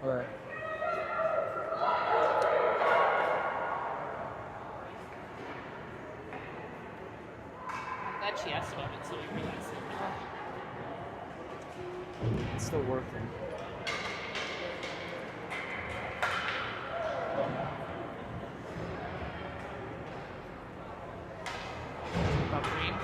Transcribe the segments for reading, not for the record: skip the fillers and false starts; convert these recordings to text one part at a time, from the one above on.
Right. I'm glad she asked about it, so we realized it. It's still working. About green.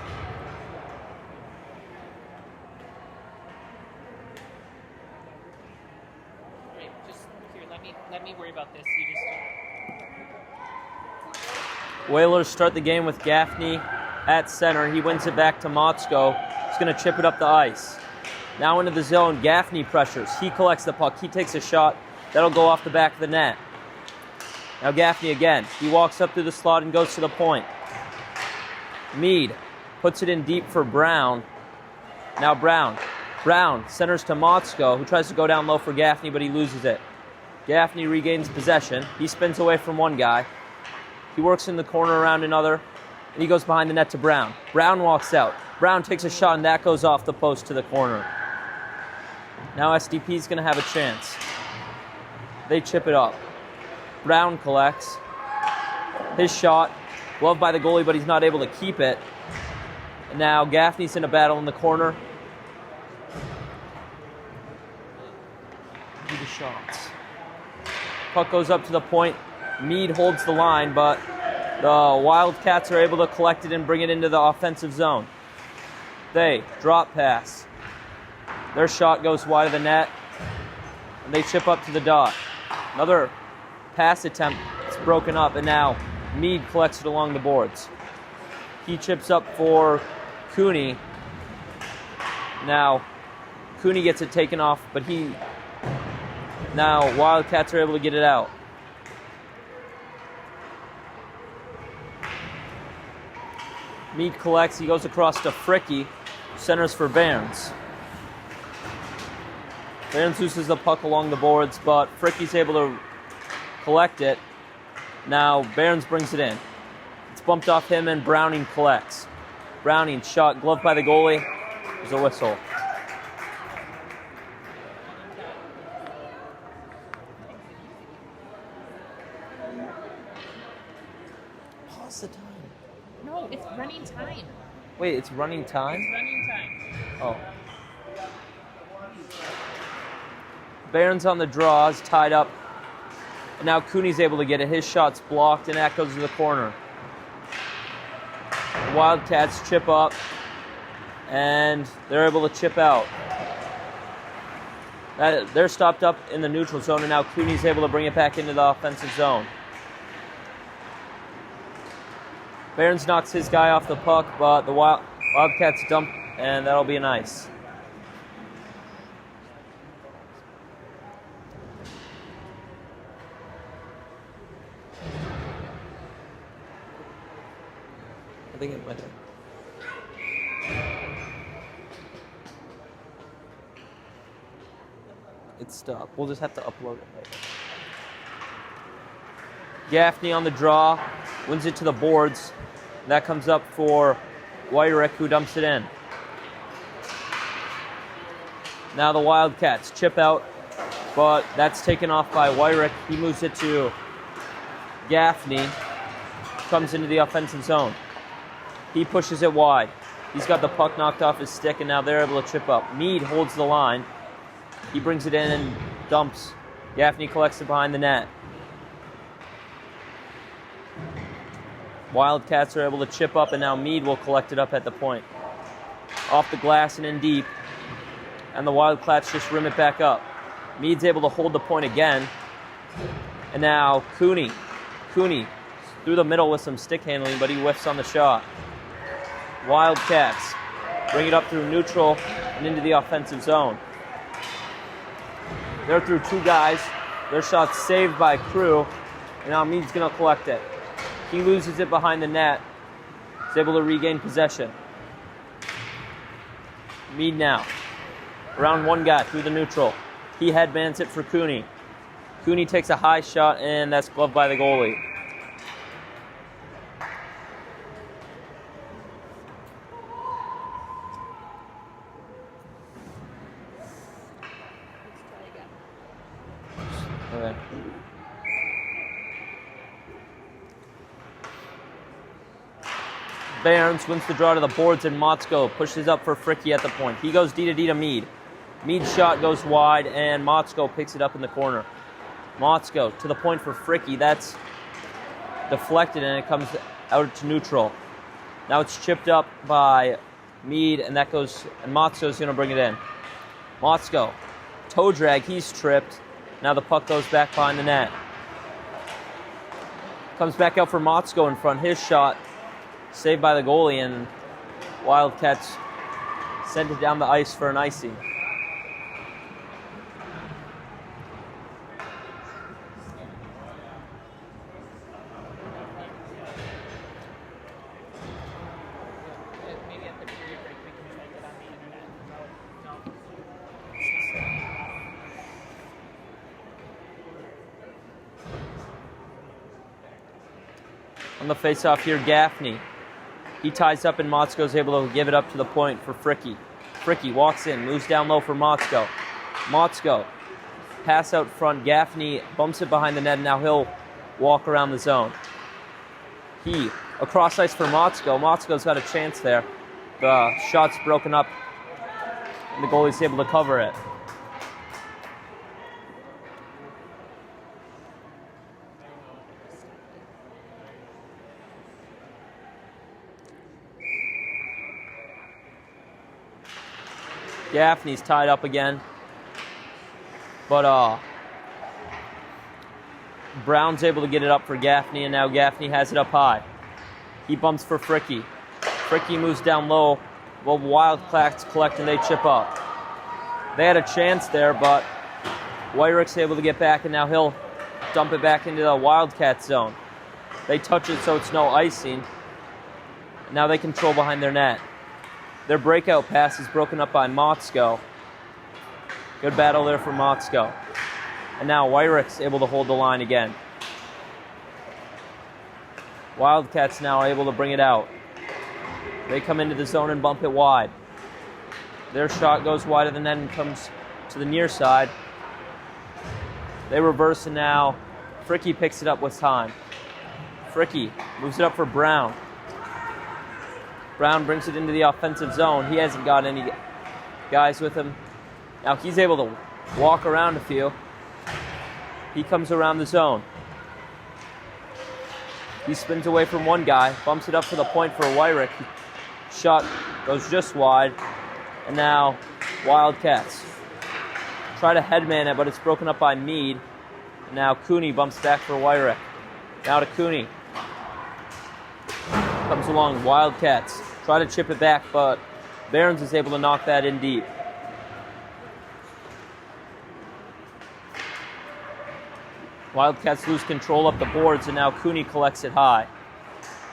Alright, just here, let me worry about this. You just Whalers start the game with Gaffney at center. He wins it back to Motzko. He's going to chip it up the ice. Now into the zone. Gaffney pressures. He collects the puck. He takes a shot. That'll go off the back of the net. Now Gaffney again. He walks up through the slot and goes to the point. Mead puts it in deep for Brown. Now Brown. Brown centers to Motzko, who tries to go down low for Gaffney, but he loses it. Gaffney regains possession. He spins away from one guy. He works in the corner around another, and he goes behind the net to Brown. Brown walks out. Brown takes a shot, and that goes off the post to the corner. Now SDP's going to have a chance. They chip it up. Brown collects. His shot, gloved by the goalie, but he's not able to keep it. And now Gaffney's in a battle in the corner. Do the shots. Puck goes up to the point. Mead holds the line, but the Wildcats are able to collect it and bring it into the offensive zone. They drop pass. Their shot goes wide of the net, and they chip up to the dot. Another pass attempt is broken up, and now Mead collects it along the boards. He chips up for Cooney. Now, Cooney gets it taken off, but now Wildcats are able to get it out. Mead collects. He goes across to Fricky. Centers for Barnes. Barnes loses the puck along the boards, but Fricky's able to collect it. Now Barnes brings it in. It's bumped off him, and Browning collects. Browning shot gloved by the goalie. There's a whistle. Pause the time. No, it's running time. Wait, it's running time? It's running time. Oh. Barron's on the draw, is tied up. And now Cooney's able to get it. His shot's blocked, and that goes to the corner. The Wildcats chip up, and they're able to chip out. They're stopped up in the neutral zone, and now Cooney's able to bring it back into the offensive zone. Barons knocks his guy off the puck, but the Wildcats dump, and that'll be an ice. I think it went in. It stopped. We'll just have to upload it later. Gaffney on the draw, wins it to the boards. That comes up for Wyrick, who dumps it in. Now the Wildcats chip out, but that's taken off by Wyrick. He moves it to Gaffney, comes into the offensive zone. He pushes it wide. He's got the puck knocked off his stick, and now they're able to chip up. Mead holds the line. He brings it in and dumps. Gaffney collects it behind the net. Wildcats are able to chip up, and now Mead will collect it up at the point. Off the glass and in deep. And the Wildcats just rim it back up. Mead's able to hold the point again. And now Cooney. Cooney through the middle with some stick handling, but he whiffs on the shot. Wildcats bring it up through neutral and into the offensive zone. They're through two guys. Their shot's saved by Crew. And now Mead's going to collect it. He loses it behind the net. He's able to regain possession. Mead now. Around one guy through the neutral. He headbands it for Cooney. Cooney takes a high shot, and that's gloved by the goalie. Okay. Barnes wins the draw to the boards, and Motzko pushes up for Fricky at the point. He goes D to D to Mead. Mead's shot goes wide, and Motzko picks it up in the corner. Motzko to the point for Fricky. That's deflected, and it comes out to neutral. Now it's chipped up by Mead, and Motzko's going to bring it in. Motzko, toe drag, he's tripped. Now the puck goes back behind the net. Comes back out for Motzko in front. His shot saved by the goalie, and Wildcats sent it down the ice for an icing. Maybe at the period break we can check it on the internet. No. On the face-off here, Gaffney. He ties up, and Motzko's able to give it up to the point for Fricky. Fricky walks in, moves down low for Motzko. Motzko, pass out front. Gaffney bumps it behind the net, and now he'll walk around the zone. He, across ice for Motzko. Motzko's got a chance there. The shot's broken up, and the goalie's able to cover it. Gaffney's tied up again. But Brown's able to get it up for Gaffney, and now Gaffney has it up high. He bumps for Fricky. Fricky moves down low. Well, Wildcats collect, and they chip up. They had a chance there, but Wyrick's able to get back, and now he'll dump it back into the Wildcat zone. They touch it, so it's no icing. Now they control behind their net. Their breakout pass is broken up by Motzko. Good battle there for Motzko. And now Wyrick's able to hold the line again. Wildcats now able to bring it out. They come into the zone and bump it wide. Their shot goes wide of the net and comes to the near side. They reverse, and now Fricky picks it up with time. Fricky moves it up for Brown. Brown brings it into the offensive zone. He hasn't got any guys with him. Now he's able to walk around a few. He comes around the zone. He spins away from one guy, bumps it up to the point for Wyrick. Shot goes just wide. And now Wildcats try to headman it, but it's broken up by Mead. And now Cooney bumps back for Wyrick. Now to Cooney. Comes along, Wildcats try to chip it back, but Barons is able to knock that in deep. Wildcats lose control up the boards, and now Cooney collects it high.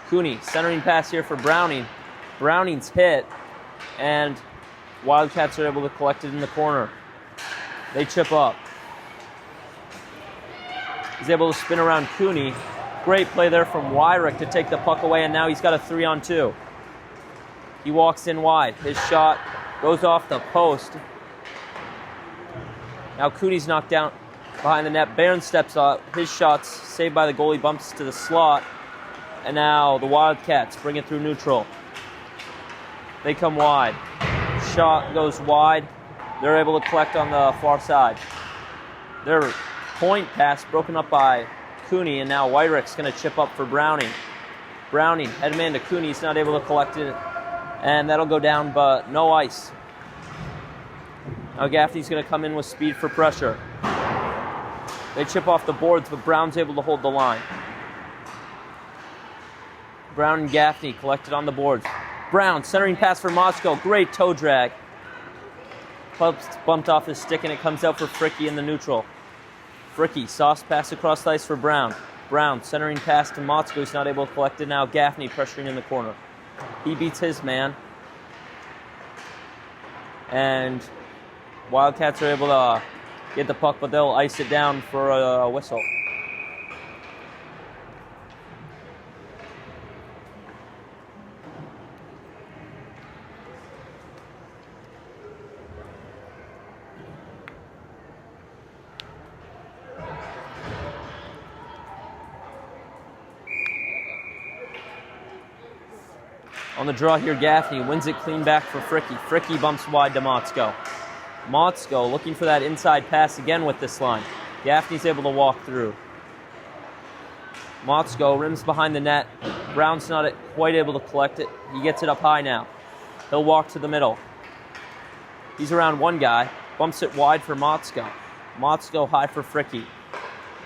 Cooney, centering pass here for Browning. Browning's hit, and Wildcats are able to collect it in the corner. They chip up. He's able to spin around Cooney. Great play there from Wyrick to take the puck away, and now he's got a 3-on-2. He walks in wide. His shot goes off the post. Now Cooney's knocked down behind the net. Barron steps up. His shot's saved by the goalie, bumps to the slot. And now the Wildcats bring it through neutral. They come wide. Shot goes wide. They're able to collect on the far side. Their point pass broken up by Cooney, and now Wyrick's going to chip up for Browning. Browning, headman to Cooney. He's not able to collect it, and that'll go down, but no ice. Now Gaffney's going to come in with speed for pressure. They chip off the boards, but Brown's able to hold the line. Brown and Gaffney collected on the boards. Brown, centering pass for Motzko. Great toe drag. Bumped off his stick, and it comes out for Fricky in the neutral. Fricky, soft pass across the ice for Brown. Brown, centering pass to Motzko. He's not able to collect it now. Gaffney pressuring in the corner. He beats his man. And Wildcats are able to get the puck, but they'll ice it down for a whistle. On the draw here, Gaffney wins it clean back for Fricky. Fricky bumps wide to Motzko. Motzko looking for that inside pass again with this line. Gaffney's able to walk through. Motzko rims behind the net. Brown's not quite able to collect it. He gets it up high now. He'll walk to the middle. He's around one guy. Bumps it wide for Motzko. Motzko high for Fricky.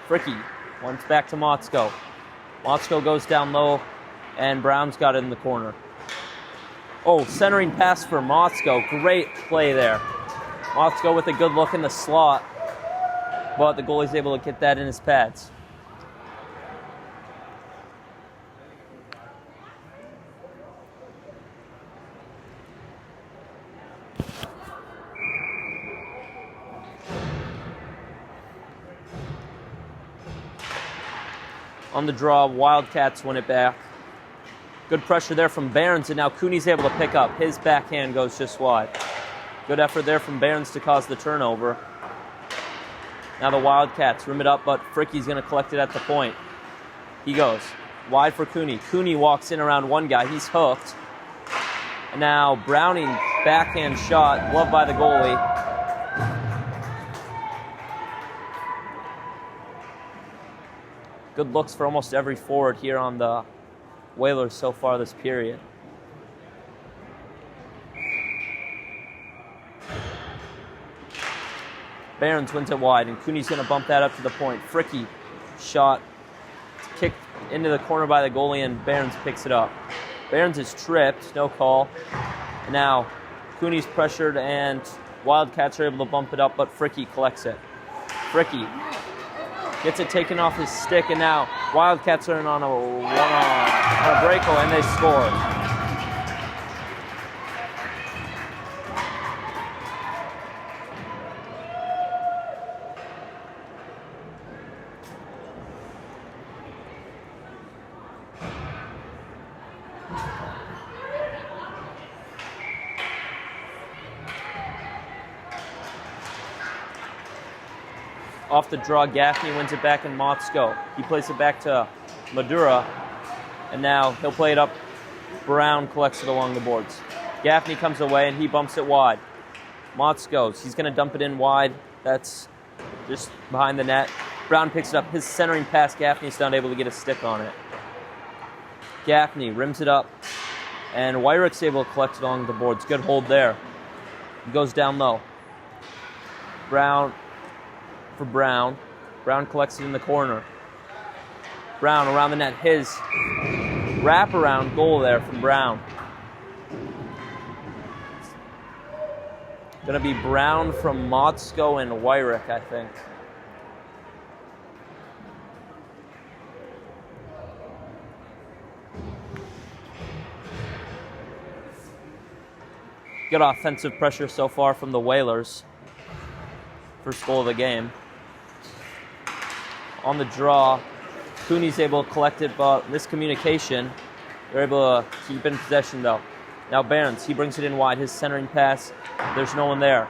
Fricky once back to Motzko. Motzko goes down low, and Brown's got it in the corner. Oh, centering pass for Motzko. Great play there. Motzko with a good look in the slot, but the goalie's able to get that in his pads. On the draw, Wildcats win it back. Good pressure there from Behrens, and now Cooney's able to pick up. His backhand goes just wide. Good effort there from Behrens to cause the turnover. Now the Wildcats rim it up, but Fricky's going to collect it at the point. He goes wide for Cooney. Cooney walks in around one guy. He's hooked. And now Browning, backhand shot, gloved by the goalie. Good looks for almost every forward here on the Whalers so far this period. Behrens wins it wide, and Cooney's going to bump that up to the point. Fricky shot, kicked into the corner by the goalie, and Behrens picks it up. Behrens is tripped, no call. And now Cooney's pressured, and Wildcats are able to bump it up, but Fricky collects it. Fricky gets it taken off his stick, and now Wildcats are in on a breakaway, and they score. Off the draw, Gaffney wins it back in Motzko. He plays it back to Madura, and now he'll play it up. Brown collects it along the boards. Gaffney comes away, and he bumps it wide. Motzko, he's going to dump it in wide. That's just behind the net. Brown picks it up. His centering pass, Gaffney's not able to get a stick on it. Gaffney rims it up, and Wyrick's able to collect it along the boards. Good hold there. He goes down low. Brown for Brown. Brown collects it in the corner. Brown around the net. His wraparound goal there from Brown. Going to be Brown from Motzko and Wyrick, I think. Good offensive pressure so far from the Whalers. First goal of the game. On the draw, Cooney's able to collect it, but miscommunication. They're able to keep in possession, though. Now Behrens, he brings it in wide. His centering pass, there's no one there.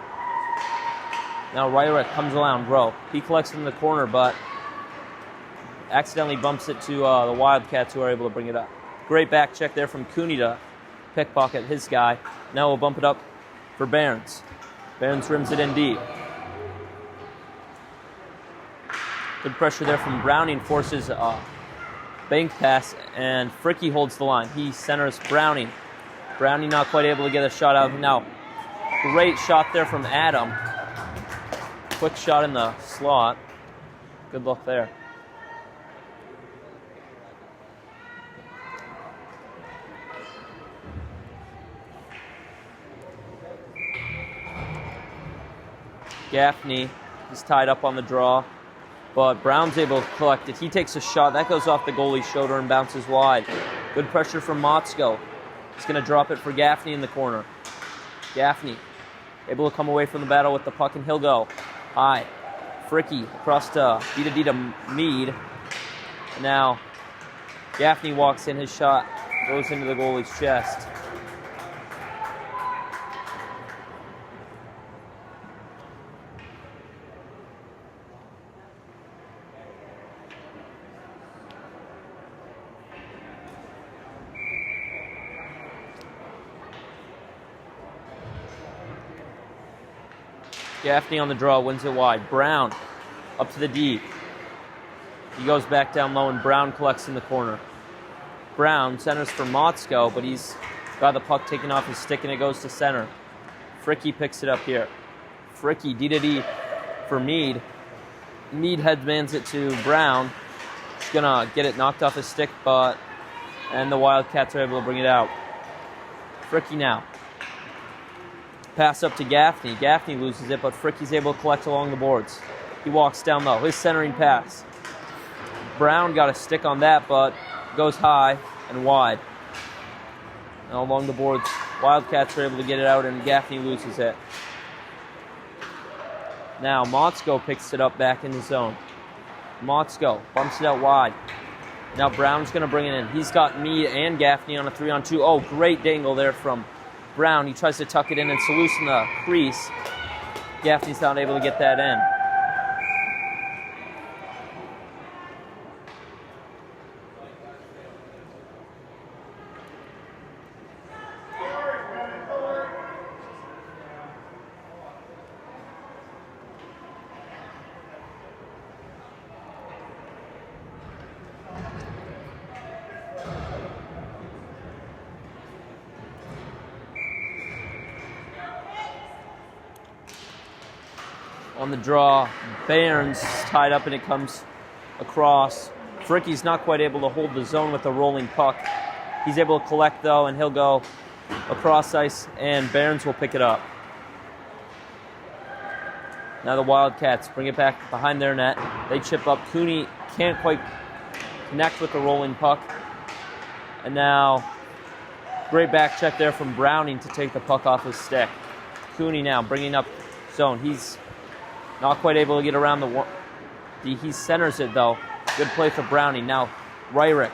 Now Ryrick comes around, bro. He collects it in the corner, but accidentally bumps it to the Wildcats, who are able to bring it up. Great back check there from Cooney to pickpocket his guy. Now we'll bump it up for Behrens. Behrens rims it in deep. Good pressure there from Browning, forces a bank pass, and Fricky holds the line. He centers Browning. Browning not quite able to get a shot out. Now, great shot there from Adam. Quick shot in the slot. Good luck there. Gaffney is tied up on the draw, but Brown's able to collect it. He takes a shot. That goes off the goalie's shoulder and bounces wide. Good pressure from Motzko. He's going to drop it for Gaffney in the corner. Gaffney able to come away from the battle with the puck, and he'll go high. Fricky across to D to Mead. And now Gaffney walks in. His shot goes into the goalie's chest. Gaffney on the draw, wins it wide. Brown up to the deep. He goes back down low, and Brown collects in the corner. Brown centers for Motzko, but he's got the puck taken off his stick, and it goes to center. Fricky picks it up here. Fricky, D-to-D for Mead. Mead headmans it to Brown. He's gonna get it knocked off his stick, and the Wildcats are able to bring it out. Fricky now. Pass up to Gaffney. Gaffney loses it, but Fricky's able to collect along the boards. He walks down low. His centering pass. Brown got a stick on that, but goes high and wide. Now along the boards, Wildcats are able to get it out, and Gaffney loses it. Now Motzko picks it up back in the zone. Motzko bumps it out wide. Now Brown's going to bring it in. He's got Mead and Gaffney on a 3-on-2. Oh, great dangle there from Brown. He tries to tuck it in and solution the crease. Gaffney's not able to get that in. On the draw, Barnes tied up, and it comes across. Fricky's not quite able to hold the zone with the rolling puck. He's able to collect, though, and he'll go across ice, and Barnes will pick it up. Now the Wildcats bring it back behind their net. They chip up. Cooney can't quite connect with the rolling puck. And now, great back check there from Browning to take the puck off his stick. Cooney now bringing up zone. He's not quite able to get around he centers it, though. Good play for Browning. Now, Ryrick.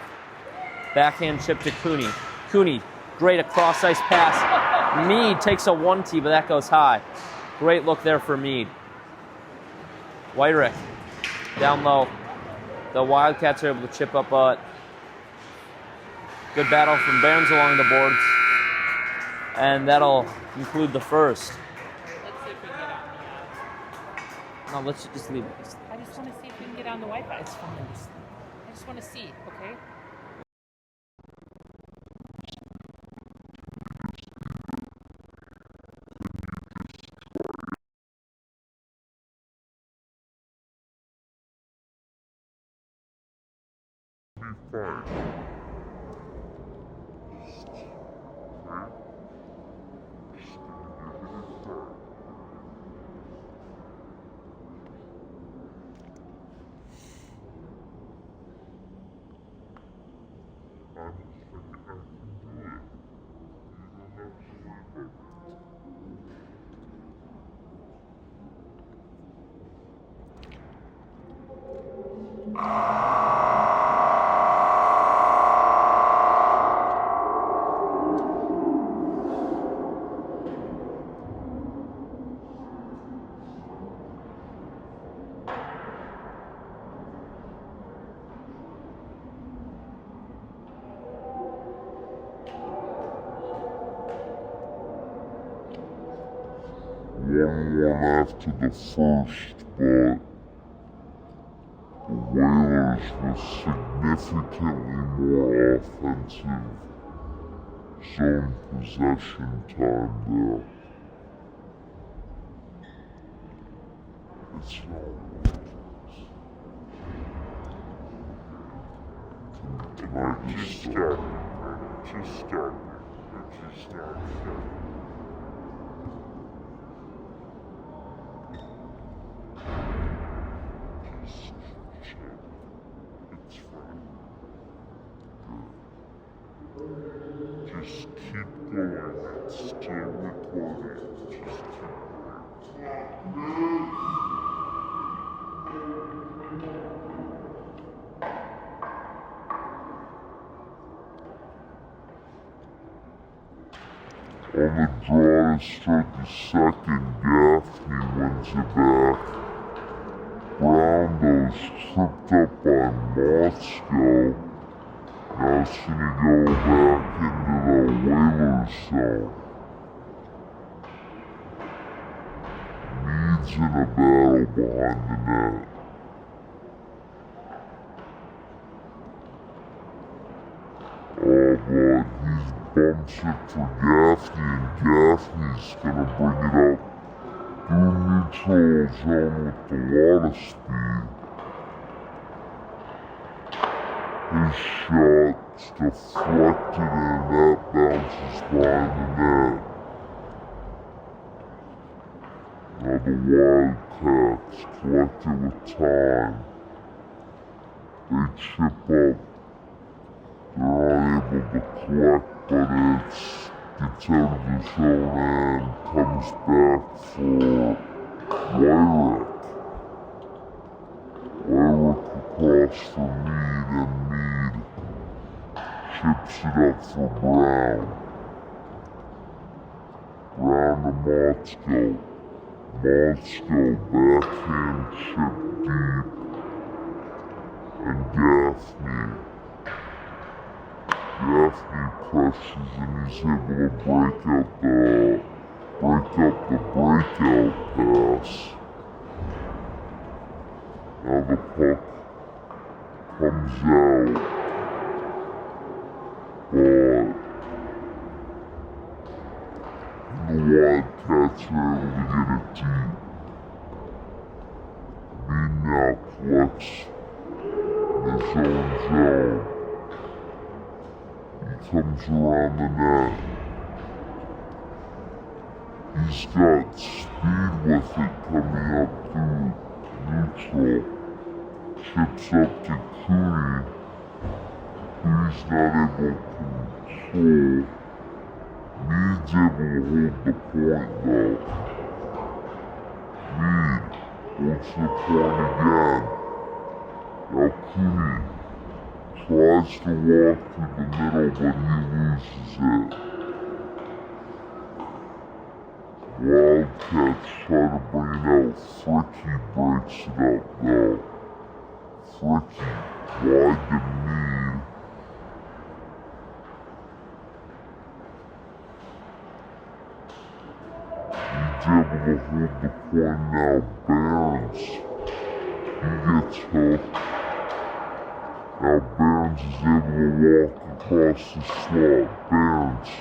Backhand chip to Cooney. Cooney, great across ice pass. Mead takes a 1-T, but that goes high. Great look there for Mead. Wyrick down low. The Wildcats are able to chip up, but good battle from Barnes along the boards. And that'll conclude the first. No, let's just leave it. I just want to see if we can get on the Wi-Fi. It's fine. I just want to see, okay? After the first, but the Whalers was significantly more offensive zone possession time there. It's not and I just stop. Just stop. Just stop. Just keep going. It's still recording. Just keep going. On the draw to start the second, Gaffney wins it back. Brown goes tripped up by Motzko. Now it's gonna go back into the Whalers zone. Mead Mead's in a battle behind the net. Oh, but he bumps it for Gaffney, and Gaffney's gonna bring it up through neutral zone with a lot of speed. His shot's deflected and that bounces behind the net. Now the Wildcats collect it with time. They chip up. They're unable to collect, but it gets out of the zone and comes back for Wyrick. Wyrick across for Mead, and Mead chips it up for Brown. Brown to Motzko. Motzko backhand chip deep. And Gaffney. Gaffney pressures and he's able to break up the breakout pass. Now the puck comes out, but the Wildcats are able to get it deep. Mead now collects his own zone. He comes around the net. He's got speed with it coming up through neutral. Chips up to Cooney. Cooney's not able to control. Mead's able to hold the point though. Mead holds the point again. Now Cooney tries to walk through the middle, but he loses it. Wildcats try to bring it out. Fricky breaks it up though. Fricky wide to Mead. He's able to hold the point now. Barnes, he gets hooked. Now Barnes is able to walk across the slot. Barnes,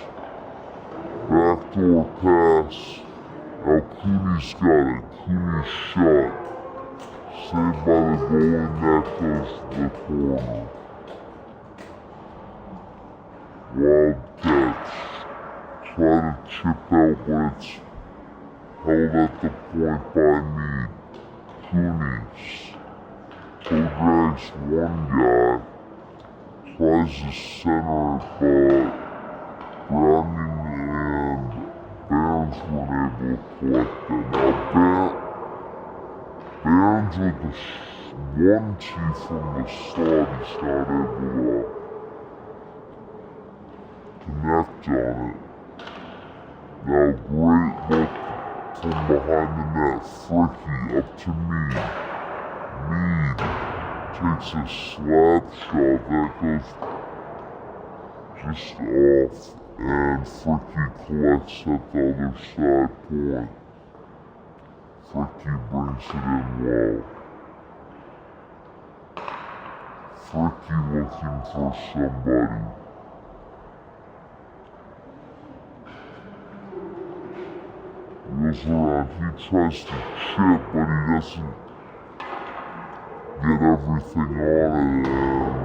backdoor pass. Now Cooney's got it. Cooney's shot. Saved by the goalie, and that goes to the corner. Wildcats try to chip out, but it's held at the point by Mead. Cooney drags one guy, tries to center it, but Browning and Barnes weren't able to collect it. Now Barnes with the 1-2 from the slot, he's not able to connect on it. Now great look from behind the net. Fricky up to Mead. Mead takes a slap shot that goes just off, and Fricky collects at the other side point. Fricky brings it in low. Fricky looking for somebody. Goes around, he tries to chip, but he doesn't get everything on it, and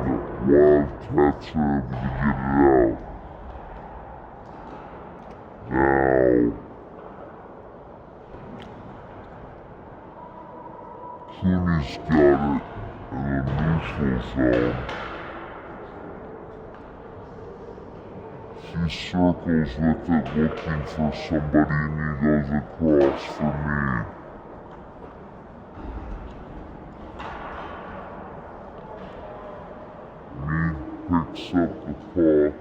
the Wildcats are able to get it out. Now, Cooney's got it in the neutral zone. He circles with it looking for somebody, and he goes across for me. Mead picks up the puck.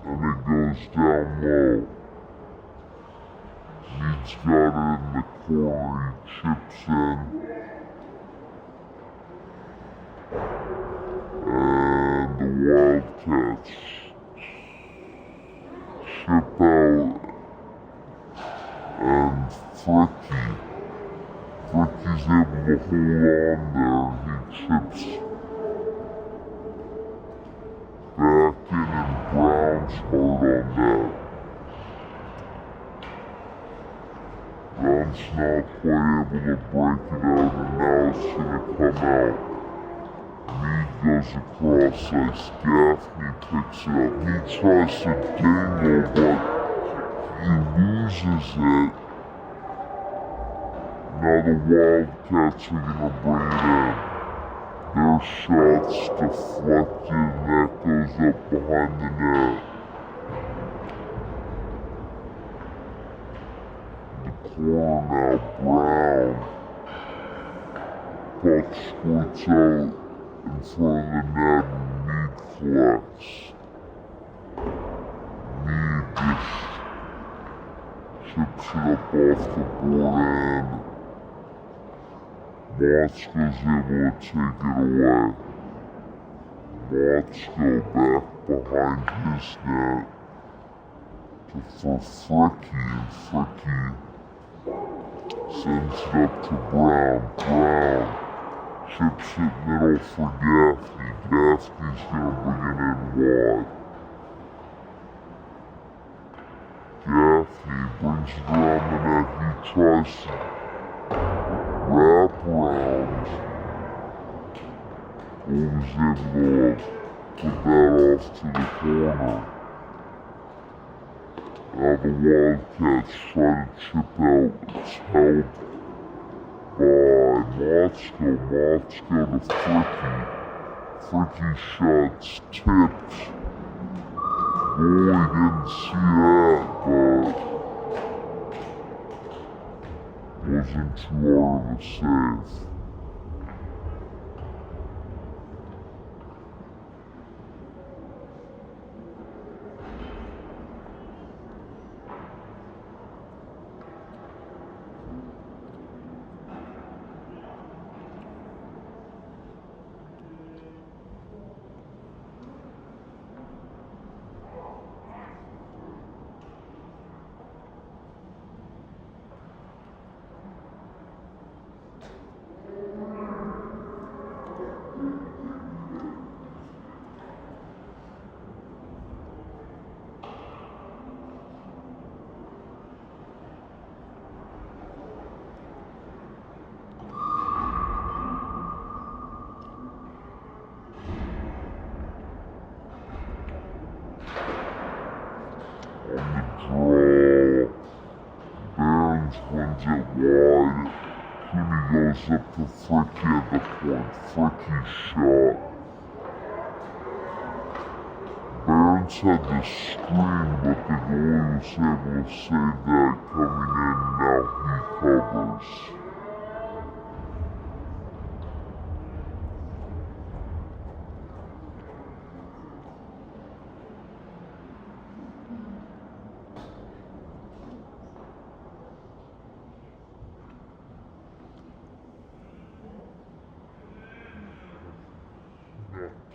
And it goes down low. Mead's got it in the corner, he chips in. And the Wildcats Fricky. Fricky's able to hold on there. He chips back in and Brown's hard on that. Brown's not quite able to break it out, and now it's gonna come out. Mead goes across ice. Gaffney picks it up. He tries to dangle, but he loses it. Now the Wildcats are gonna bring it in. Their shot's deflected, and that goes up behind the net. The corner now, Brown. Puck squirts out in front of the net, and Mead collects. Mead just chips it up off the board end. Motzko's able to take it away. Motzko back behind his net for Fricky, and Fricky sends it up to Brown. Brown chips it middle for Gaffney. Gaffney's gonna bring it in wide. Gaffney brings it around the net. He tries to wrap around. Always able to put that off to the corner. Now the Wildcats try to chip out. It's held by Motzko. Motzko to Fricky. Fricky's shot's tipped. Goalie didn't see that, but wasn't too hard of a save. Wins it wide. Cooney goes up to Fricky at the point. Fricky's shot. Barons had the screen, but the goalie was able to save that coming in. Now he covers. On the draw,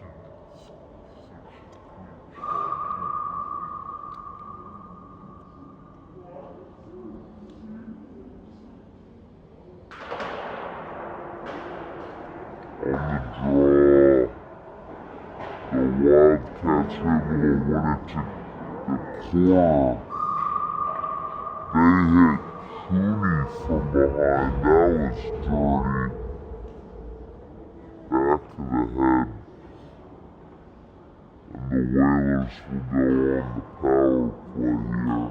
the Wildcats were able to win it to the corner. They hit Cooney from behind. That was dirty. Back of the head. And the Whalers will go on the power play here.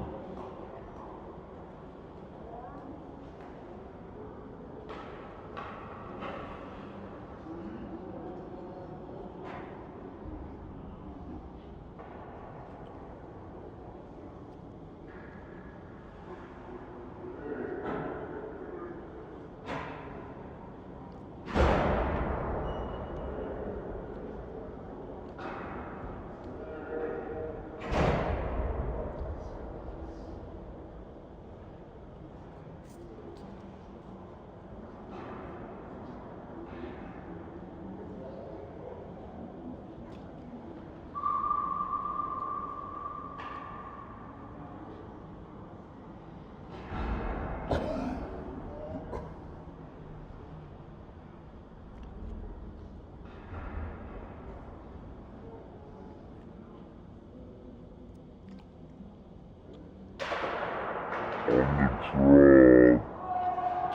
on the draw,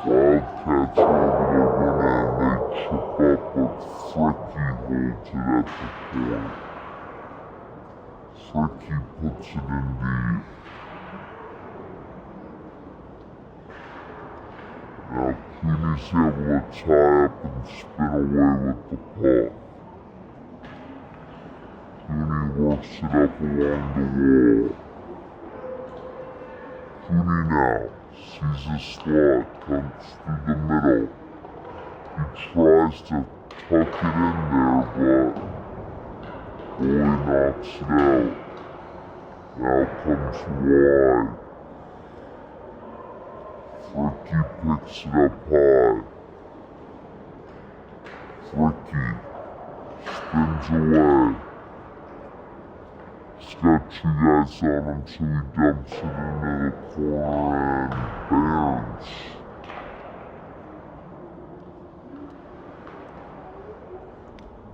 wildcats are able to win it and they chip up, but Fricky holds it at the point. Fricky puts it in deep. Now Cooney's able to tie up and spin away with the puck. Cooney works it up along the wall. Cooney now sees a slot, comes through the middle. He tries to tuck it in there, but goalie knocks it out. Now comes wide. Fricky picks it up high. Fricky spins away. He's got two guys on him, so he dumps it into the corner and Barnes.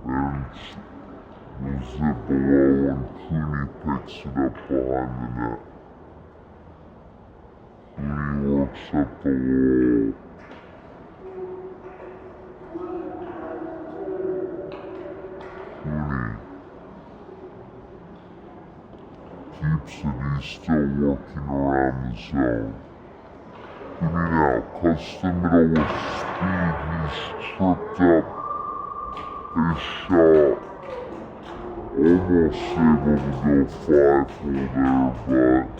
Barnes moves it below and Cooney picks it up behind the net. Cooney works up the wall. Cooney keeps it, he's still working around the zone. Cooney now cuts the middle with speed, he's tripped up his shot. Almost able to go 5-hole there, but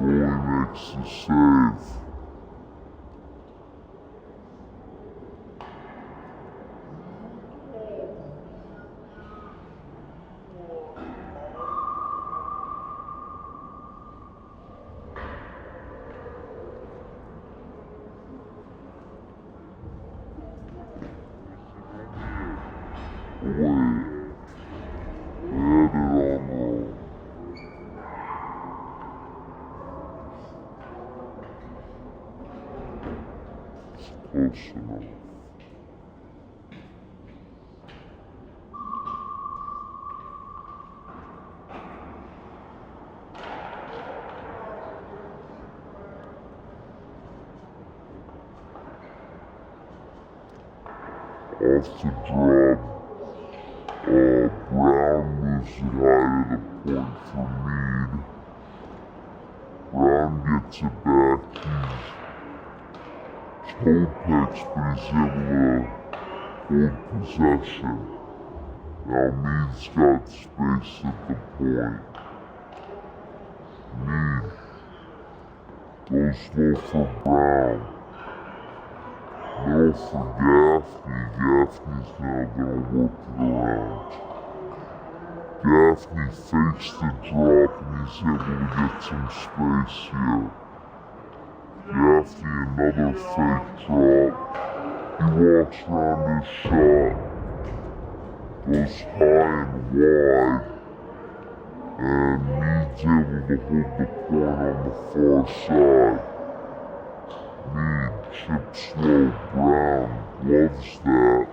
goalie makes the save. Away. They had it on roll. It's close enough. Off the drop. Brown moves it high to the point for Mead. Brown gets it back. He's toe picks, but he's able to hold possession. Now Mead's got space at the point. Mead goes low for Brown. Middle for Gaffney. Gaffney's now gonna work it around. Gaffney fakes the drop and he's able to get some space here. Gaffney another fake drop. He walks around his shot. Goes high and wide. And Mead's able to hold the point on the far side. Mead chips low. Brown loves that.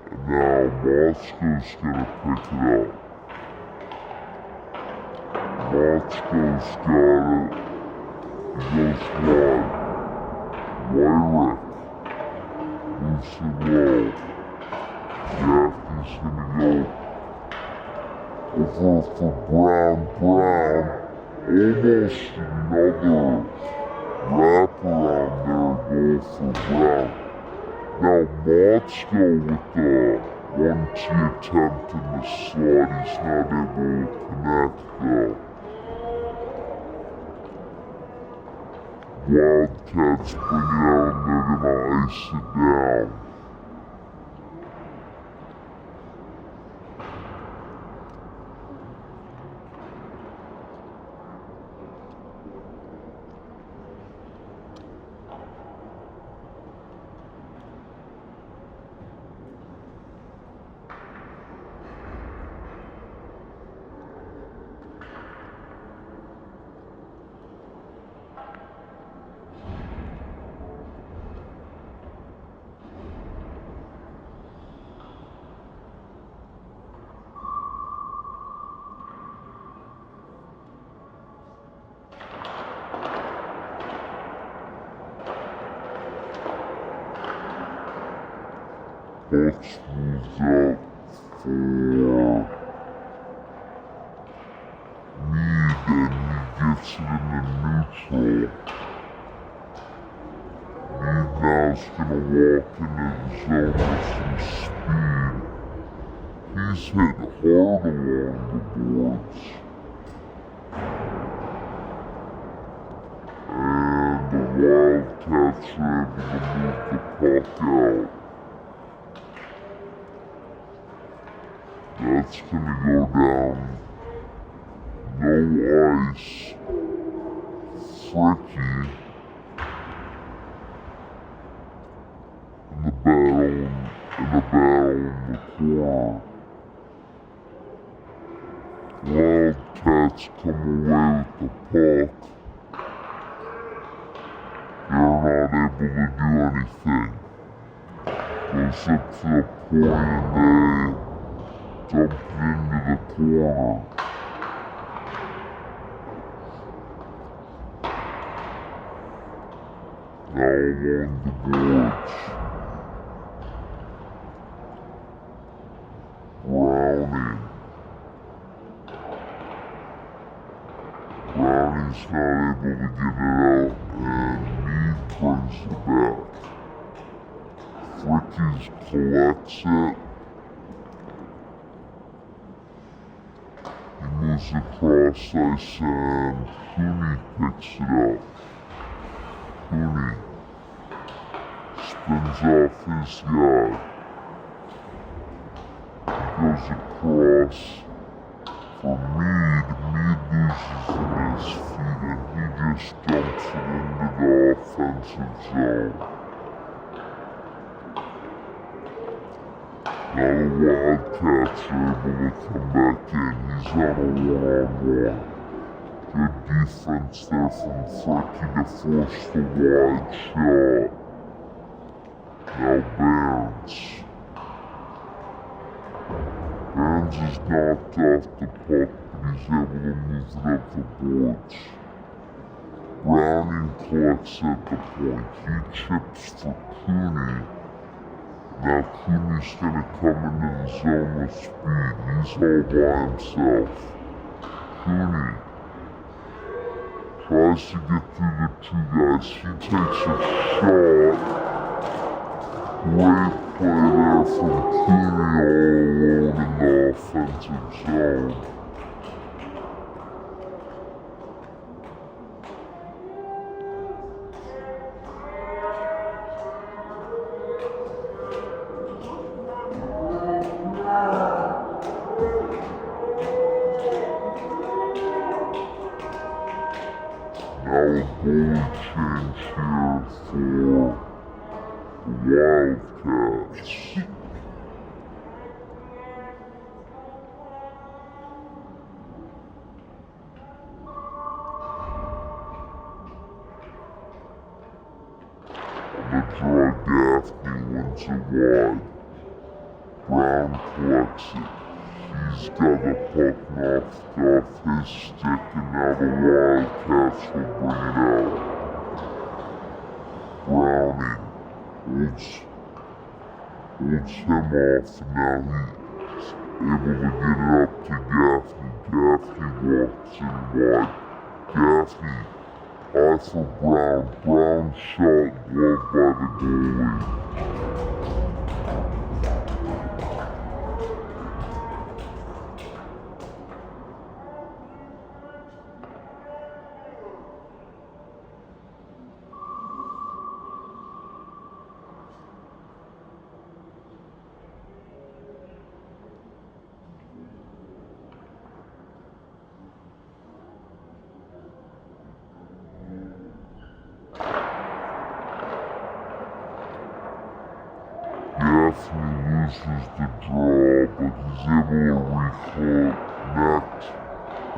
And now Motzko's gonna pick it up. Motzko's got it. He goes wide. Wyrick moves it low. Gaffney's gonna go over for Brown. Brown almost another wrap around there, goal for Brown. Now Motzko with the 1-T attempt in the slot, he's not able to connect though. Wildcats bring it out and they're gonna ice it down. Buck's moved up for Mead, and he gets it into neutral. Mead now's gonna walk into the zone with some speed. He's hit hard along the boards. And the Wildcats are able to move the puck out. That's gonna go down. No ice. Fricky. In the battle in the corner. Wildcats come away with the puck. They're not able to do anything. Goes up to the point and they dump it into the corner. Now along the boards. Browning's not able to get it out, and Mead brings it back. Fricky's collects it. He moves across ice, and Cooney picks it up. Cooney spins off his guy. He goes across for Mead. Mead loses in his feet and he just dumps it into the offensive zone. Now the Wildcats are able to come back in. He's on a one-on-one. Good defense there from Fricky to force the wide shot. Now Barnes. Barnes is knocked off the puck, but he's able to move it up the boards. Browning collects at the point. He chips for Cooney. Now Cooney's gonna come into the zone with speed. He's all by himself. Cooney tries to get through the two guys. He takes a shot. Great play there from Cooney all alone in the offensive zone. Now a goalie change here for the Wildcats. On the draw, Gaffney wins it wide. Brown collects it. He's got the puck knocked off his stick, and now the Wildcats will bring it out. Browning holds him off, and now he's able to get it up to Gaffney. Gaffney walks in wide. Gaffney, high for Brown. Brown shot, gloved by the goalie. Gaffney loses the draw, but he's able to reconnect.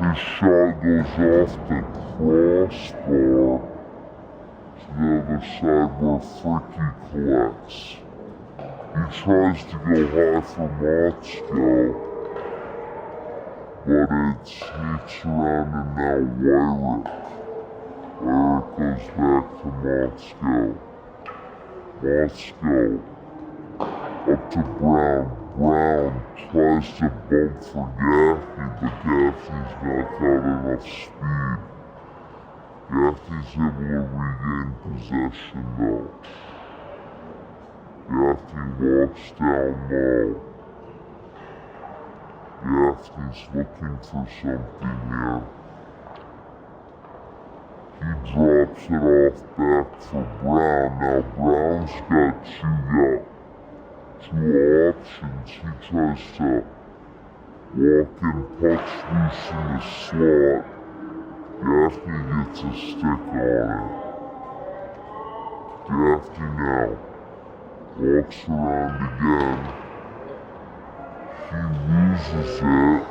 His shot goes off the crossbar to the other side where Fricky collects. He tries to go high for Motzko, but it sneaks around and now Wyrick goes back to Motzko. Motzko up to Brown. Brown tries to bump for Gaffney, but Gaffney's not got enough speed. Gaffney's able to regain possession though. Gaffney walks down low. Gaffney's looking for something here. He drops it off back for Brown. Now Brown's got two options. He tries to walk in, pucks loose in the slot. Gaffney gets a stick on it. Gaffney now walks around again. He loses it.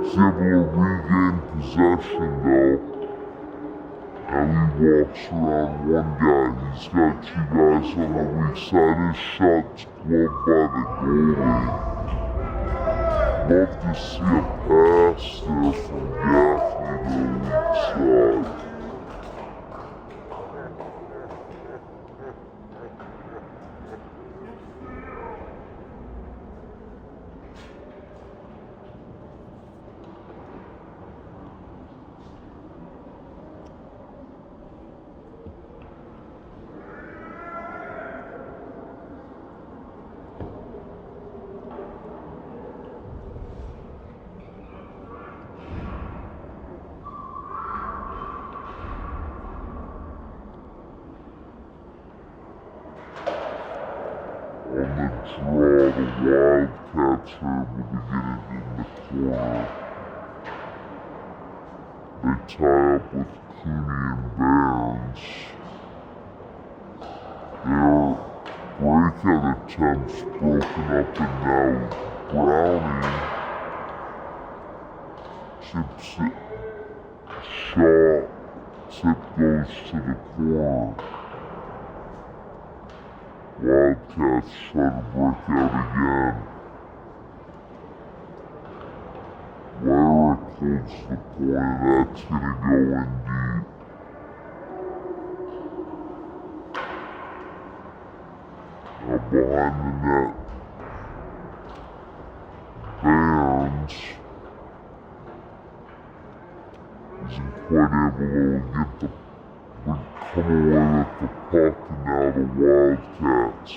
He's able to regain possession though. Now he walks around one guy. He's got two guys on the weak side. His shot's gloved by the goalie. Love to see a pass there from Gaffney to the weak side. On the draw, the Wildcats are able to get it in the corner. They tie up with Cooney and Barnes. Their breakout attempts broken up, and now Brownie chips it. Shot tip goes to the corner. Wildcats try to break out again. Wyrick holds the point, and that's gonna go in deep. Now behind the net, Barnes isn't quite able to get the come away with the puck, and now the Wildcats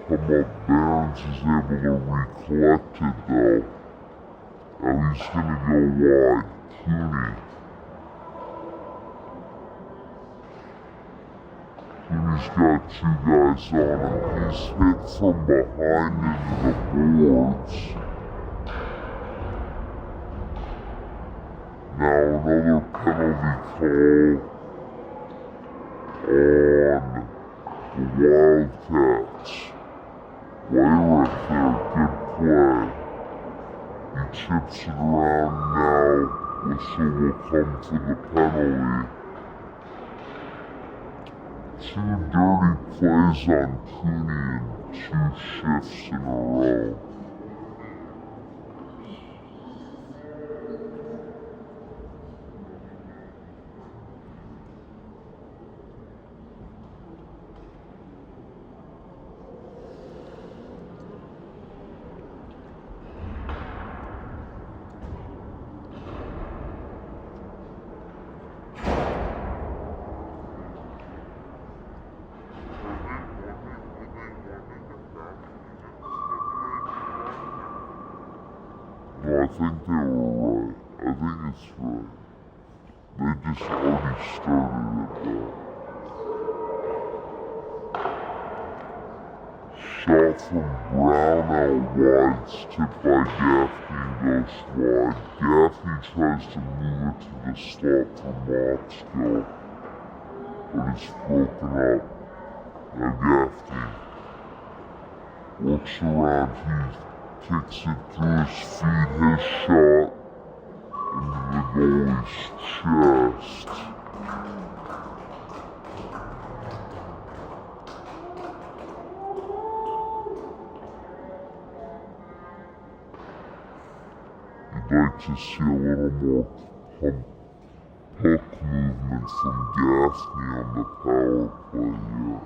come up. Barnes is able to recollect it though. Now he's gonna go wide. Cooney's got two guys on him. He's hit from behind into the boards. Now another penalty call on the Wildcats. Wyrick there, good play. He chips it around now. Whistle will come for the penalty. Two dirty plays on Cooney and two shifts in a row. No, I think they were right. I think it's right. They just already started it though. Shot from Brown out wide, tipped by Gaffney and goes wide. Gaffney tries to move it to the slot for Motzko, but it's broken up. Now Gaffney works around, he kicks it through his feet, his shot into the goalie's chest. You'd like to see a little more puck movement from Gaffney on the power play here.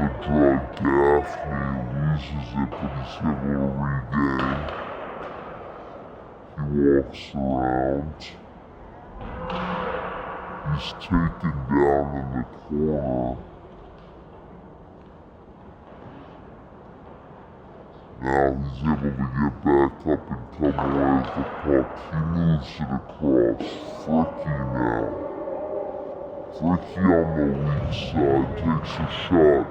the drug. Gaffney loses it, but he's able to regain. He walks around. He's taken down in the corner. Now he's able to get back up and come away with the puck. He moves it across. Fricky now. Fricky on the weak side takes a shot.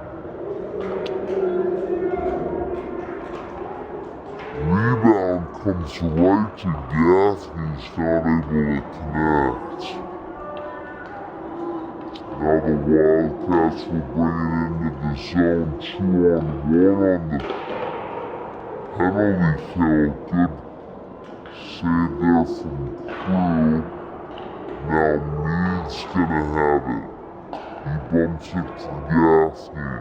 Rebound comes right to Gaffney's not able to connect. Now the Wildcats will bring it into the zone. 2-on-1 on the penalty kill. Good save there from Crew. Now Mead's gonna have it. He bumps it to Gaffney.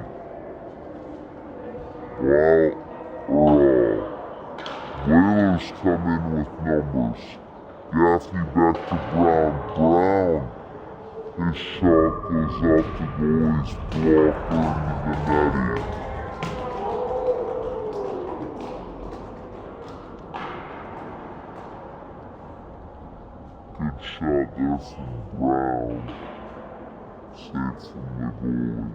Whalers come in with numbers. Gaffney back to Brown. Brown. His shot goes off the goalie's blocker into the netting. Good shot there from Brown. Save from the goalie.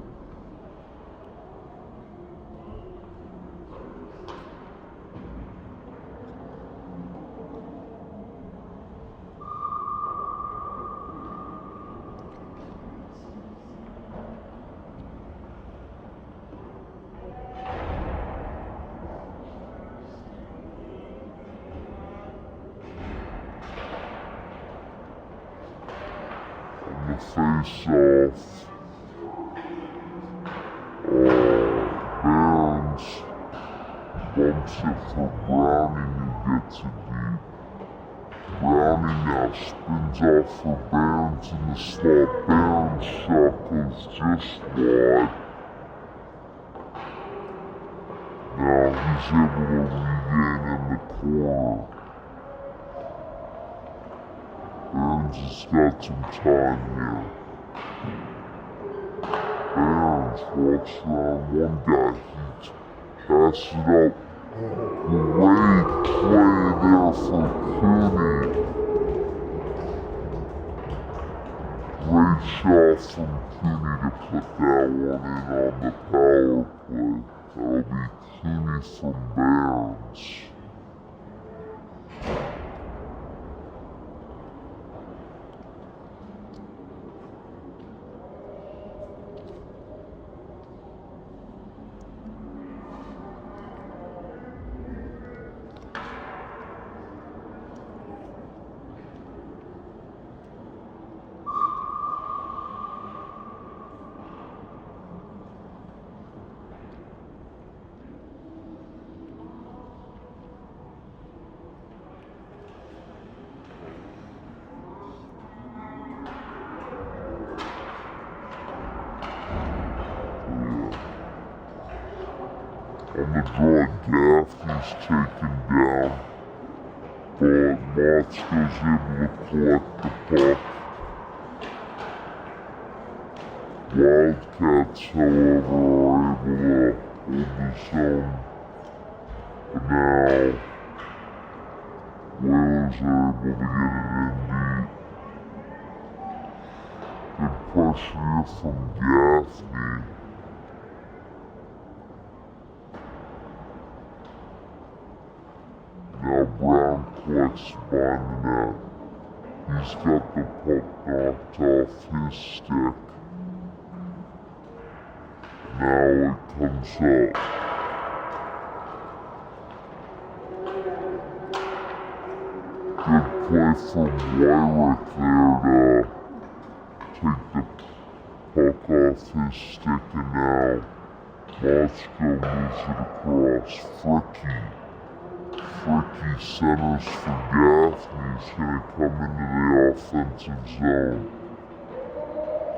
The face-off. Barons bumps it for Browning, who gets it deep. Browning now spins off for Barons in the slot. Barons' shot goes just wide. Now he's able to regain in the corner. Barons has got some time here. Barons walks around one guy. He passes it up. Great play there for Cooney. Great shot from Cooney to put that one in on the power play. That'll be Cooney from Barons. On the draw, Gaffney's taken down, but Motzko's able to collect the puck. Wildcats, however, are able to hold the zone, but now Whalers are able to get it in deep. Good pressure here from Gaffney. Now Brown collects behind the net. He's got the puck knocked off his stick. Now it comes up. Good play from Wyrick there to take the puck off his stick, and now Motzko moves it across. Fricky centers for Gaffney. He's going to come into the offensive zone.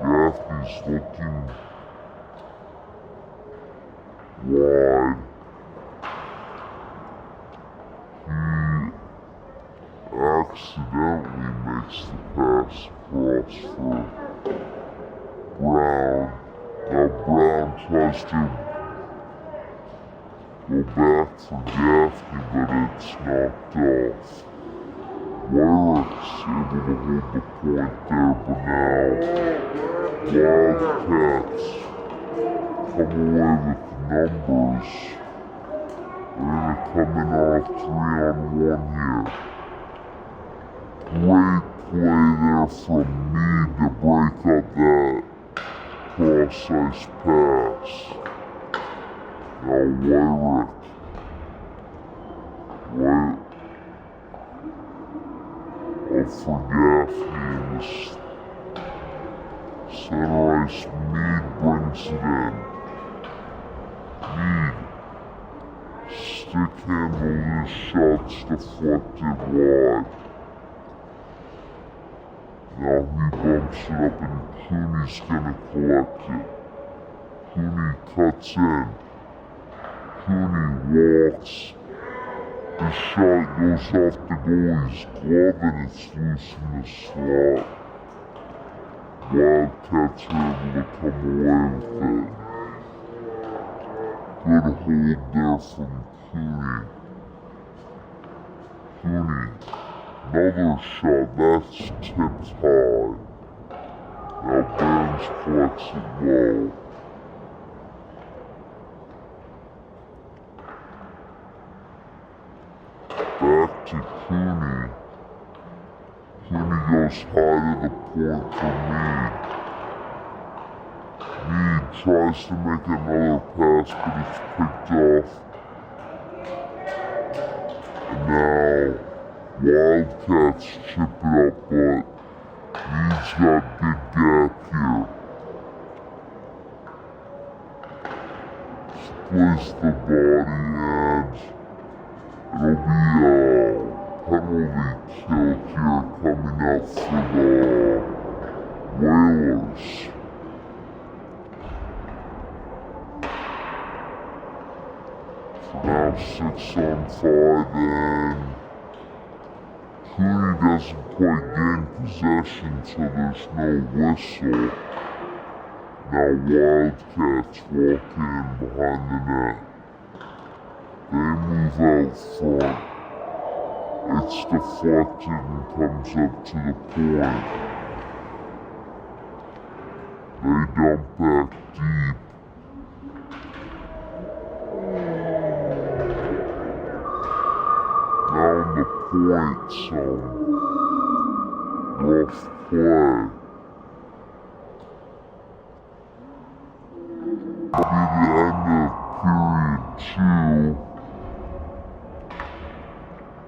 Gaffney's looking wide. He accidentally makes the pass across for Brown. Now Brown tries tries to go back for Gaffney, but it's knocked off. Wyrick's able to hold the point there, but now Wildcats come away with the numbers. They're going to come in off 3-on-1 here. Great play there from Meade to break up that cross-ice pass. Now Wyrick. Right up for Gaffney in the center ice. Meade brings it in. Meade. Stick handle, his shots deflected wide. Now he bumps it up and Cooney's gonna collect it. Cooney cuts in. Cooney walks. His shot goes off the goalie's glove and it's loose in the slot. Wildcats are able to come away with it. Good hold there from Cooney. Cooney. Another shot. That's tipped high. Now Burns collects it low. Back to Cooney. Cooney goes high to the point for Meade. Meade tries to make another pass, but it's picked off. And now Wildcats chip it up, but Meade's got good gap here. Splits the body and it'll be a penalty kill here coming up for the Whalers. So now 6-on-5 and Cooney doesn't quite gain possession, so there's no whistle. Now Wildcats walk in behind the net. They move out front. It's deflected and comes up to the point. They dump back deep. Now on the point, some rough play. It'll be the end of period 2.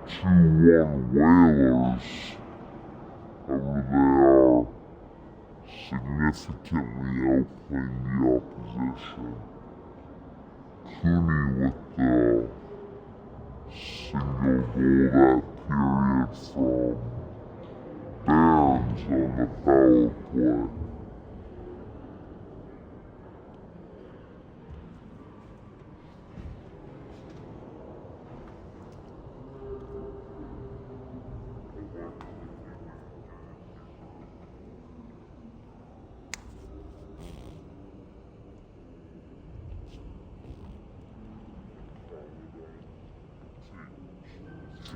2-1 Whalers. However, they are significantly outplaying the opposition. Cooney with the single goal that period from Barons on the power play.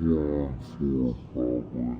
Four, probably.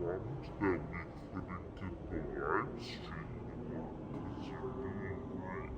Problems that we couldn't get the live stream to work because you're doing right.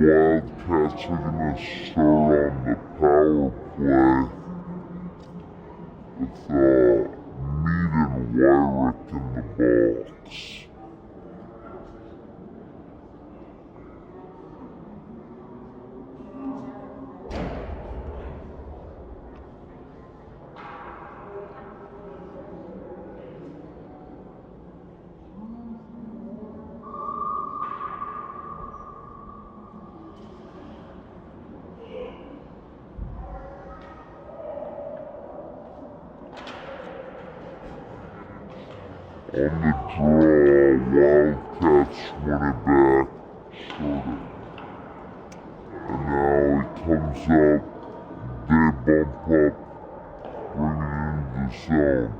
Wildcats are gonna start on the power play with Mead and Wyrick in the box. On the draw, Wildcats win it back, sort of. And now he comes up, they bump up, bring it into the zone.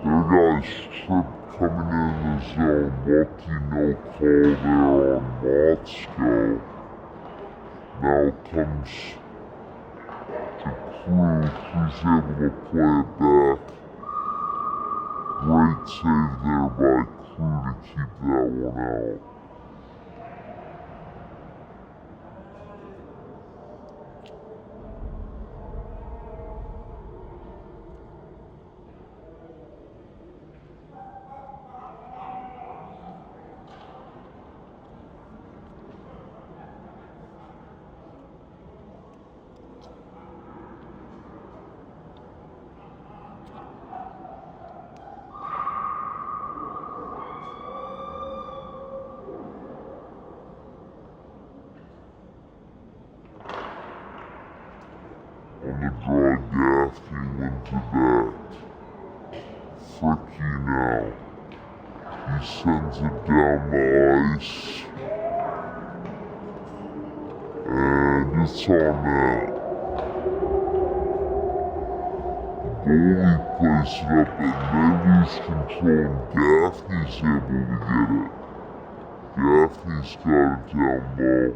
Their guys trip coming in the zone, lucky no call there on Motzko. Now comes to Cruz able to play it back. Great save there by Crew to keep that one out. On the draw, Gaffney went to bat. Fricky now. He sends it down the ice. And it's on out. The goalie plays it up and they lose control and Gaffney's able to get it. Gaffney's got it down low.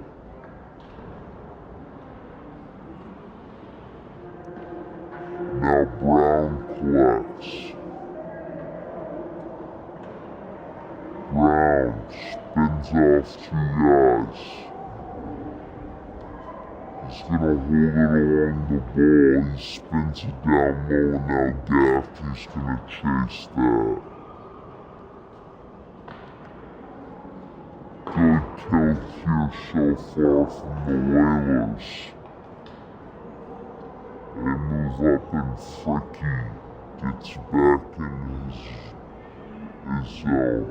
Now Brown collects. Brown spins off two guys. He's gonna hold it along the ball. He spins it down low and now Gaffney's gonna chase that. Good kill here so far from the Whalers. They move up and Fricky gets back in his zone.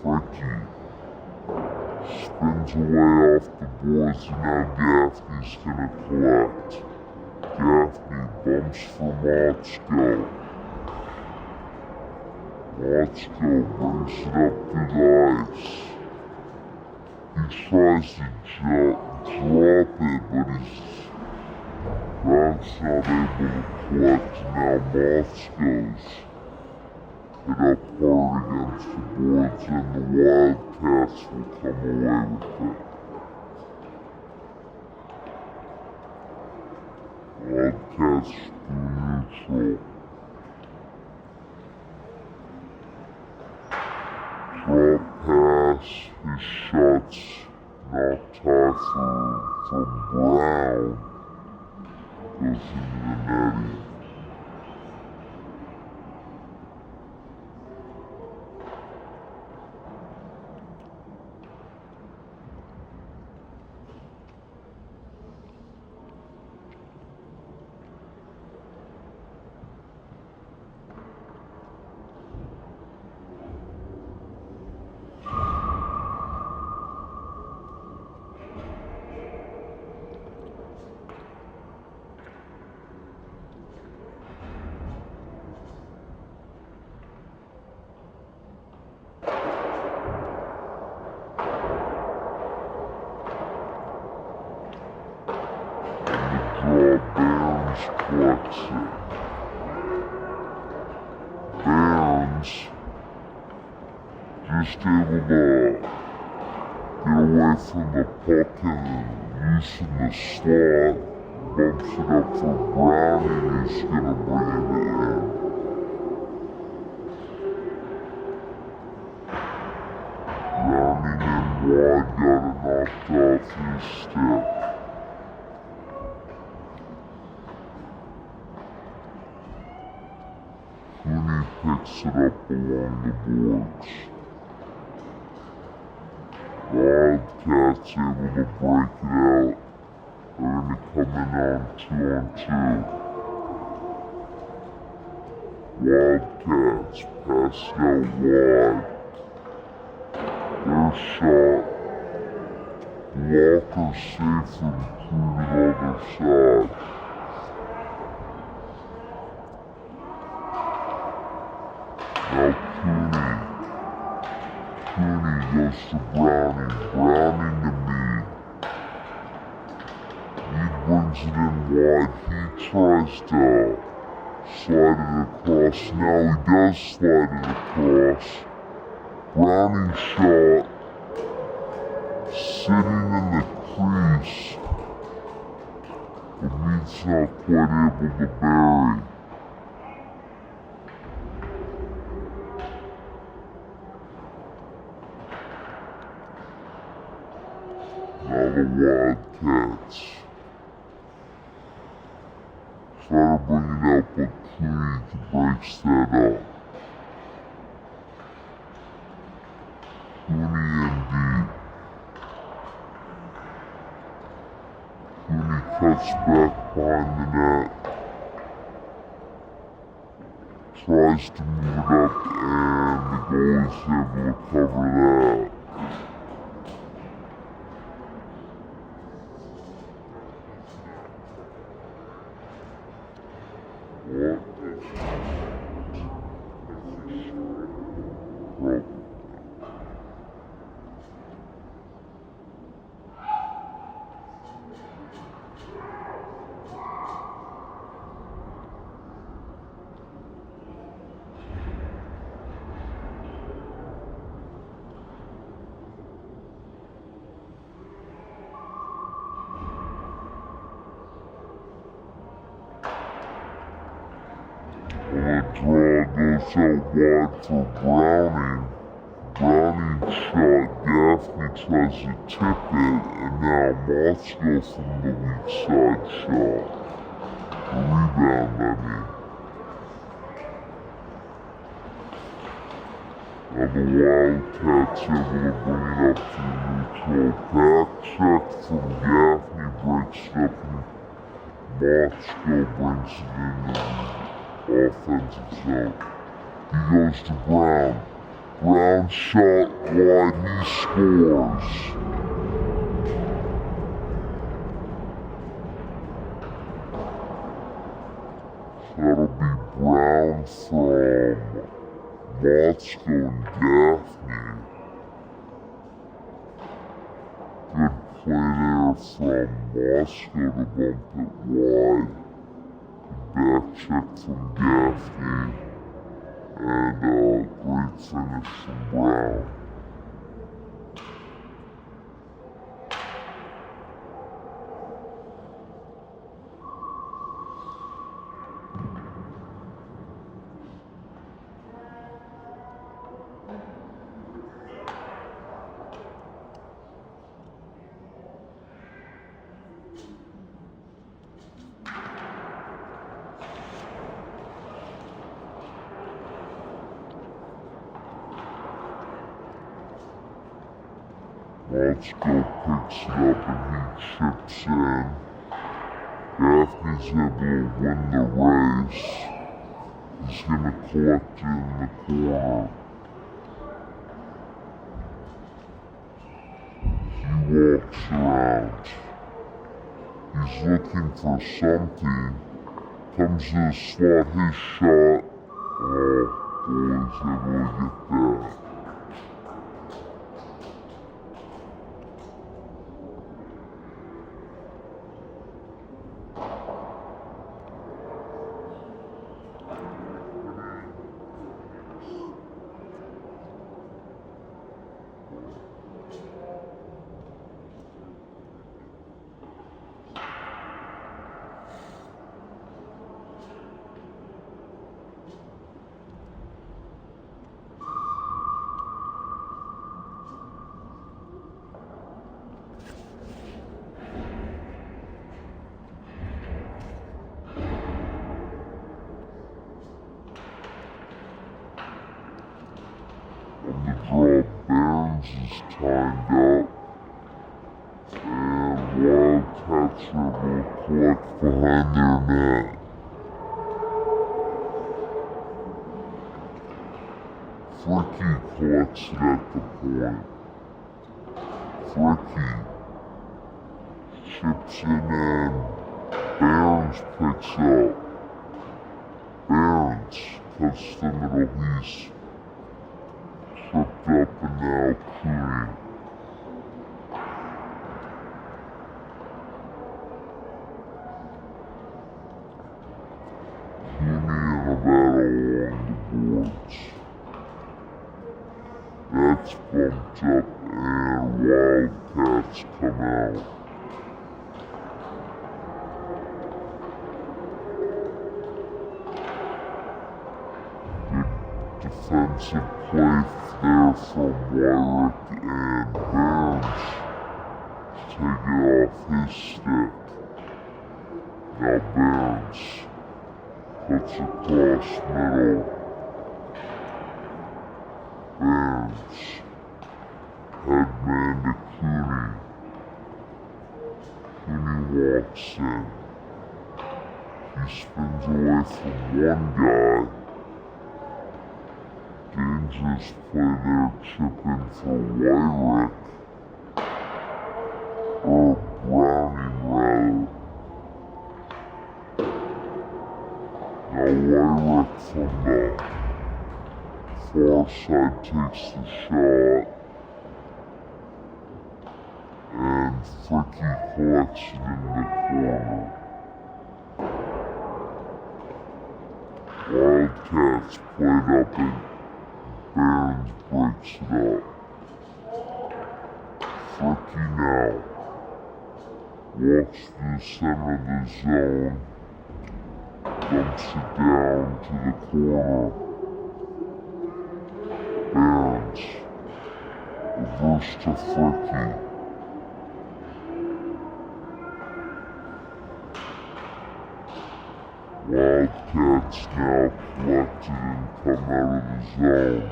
Fricky spins away off the boards and now Gaffney's gonna collect. Gaffney bumps for Motzko. Motzko brings it up to the ice. He tries to drop it, but Brown's not able to collect, now Motzko's hit up hard against the boards and the Wildcats will come away with it. Wildcats through neutral. Drop pass, his shots knocked high from Brown. Goes into the netting. Barnes collects it. Barnes just able to get away from the puck and loosen the slot, bumps it up for Brown and he's gonna bring it in. got it knocked off his stick. Cooney picks it up along the boards. Wildcats able to break it out. They're going to come in on 2-on-2. Wildcats pass it out wide. Their shot. Walker safe from Cooney to the other side. Now Cooney goes to Browning. Browning to Mead. Mead brings it in wide. He tries to slide it across. Now he does slide it across. Browning shot. Sitting in the crease. But Mead's not quite able to bury. Now the Wildcats try to bring it out, but Cooney breaks that up. Cooney indeed. Cooney cuts back behind the net. Tries to move it up, and the goalie's able to cover that. The draw goes out wide for Browning. Browning shot. Gaffney tries to tip it, and now Motzko from the weak side shot. The rebound, I mean. Now the Wildcats able to bring it up to the neutral. Back check from Gaffney breaks it up, and Motzko brings it into the offensive zone. He goes to Brown. Brown shot wide, he scores. So that'll be Brown from Motzko and Gaffney. Good play there from Motzko to bump it wide. Back check from Gaffney, and great finish from Brown. Motzko picks it up and he chips in. Gaffney's able to win the race. He's going to collect it in the corner. He walks around. He's looking for something. Comes to the slot, his shot. Oh, goalie's able to get that. On the draw, Barons is timed up. And Wildcats are able to collect behind their net. Fricky collects it at the point. Fricky chips in and Barons picks up. Barons cuts the middle piece. Tripped up and now Cooney. Cooney in a battle along the boards. That's bumped up and Wildcats come out. Good defensive play there from Wyrick and Barons take it off his stick. Now Barons cuts across middle. Barons headman to Cooney. Cooney walks in. He spins away from one guy. Dangerous play there, chip in for Wyrick. Or Browning, rather. Now Wyrick from the far side takes the shot. And Fricky collects it in the corner. Wildcats played up and Barons breaks it up. Fricky now walks through the center of the zone, dumps it down to the corner. Barons reverse to Fricky. Wildcats now collected and come out of the zone.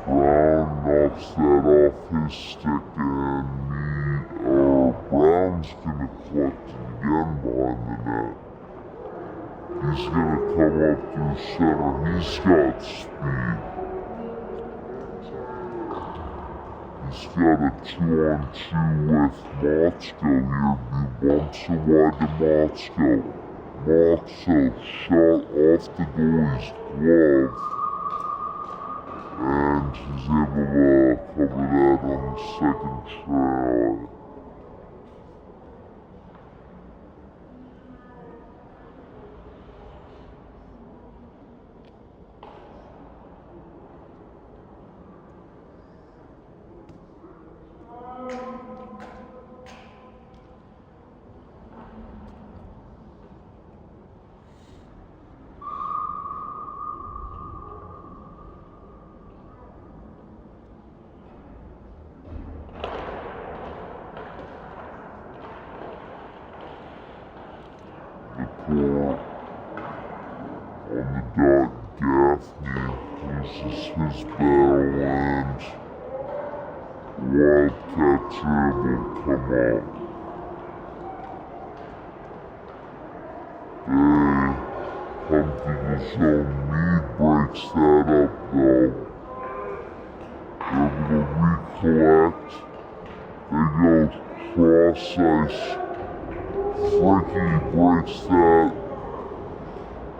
Brown knocks that off his stick and Brown's gonna collect it again behind the net. He's gonna come up through center. He's got speed. He's got a 2-on-2 with Motzko here. He bumps it wide to Motzko. Motzko shot off the goalie's glove. And he's able to cover that on the second try. Report on the dot, Gaffney uses his battle and Wildcats are able to come up. They come to the zone. Mead breaks that up though. Able to recollect. They go cross ice. Fricky breaks that.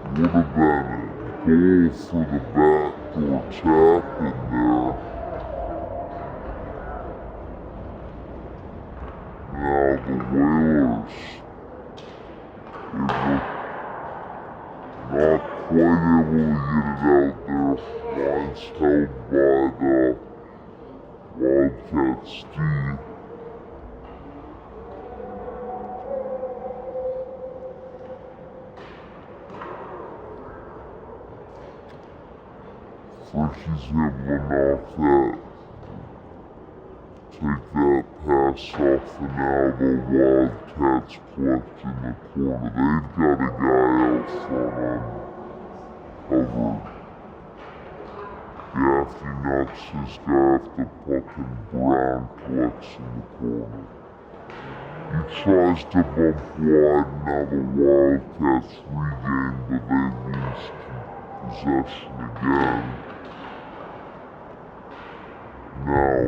Would have been a goal for the backdoor tap in there. Now the Whalers not quite able to get it out there. Line's held by the Wildcats D. Fricky's able to knock that, take that pass. pass off, and now the wildcats collect in the corner. They've got a guy out front uncovered. Gaffney knocks his guy off the puck, and Brown collects in the corner. He tries to bump wide, and now the Wildcats regain, but they lose possession again. Now,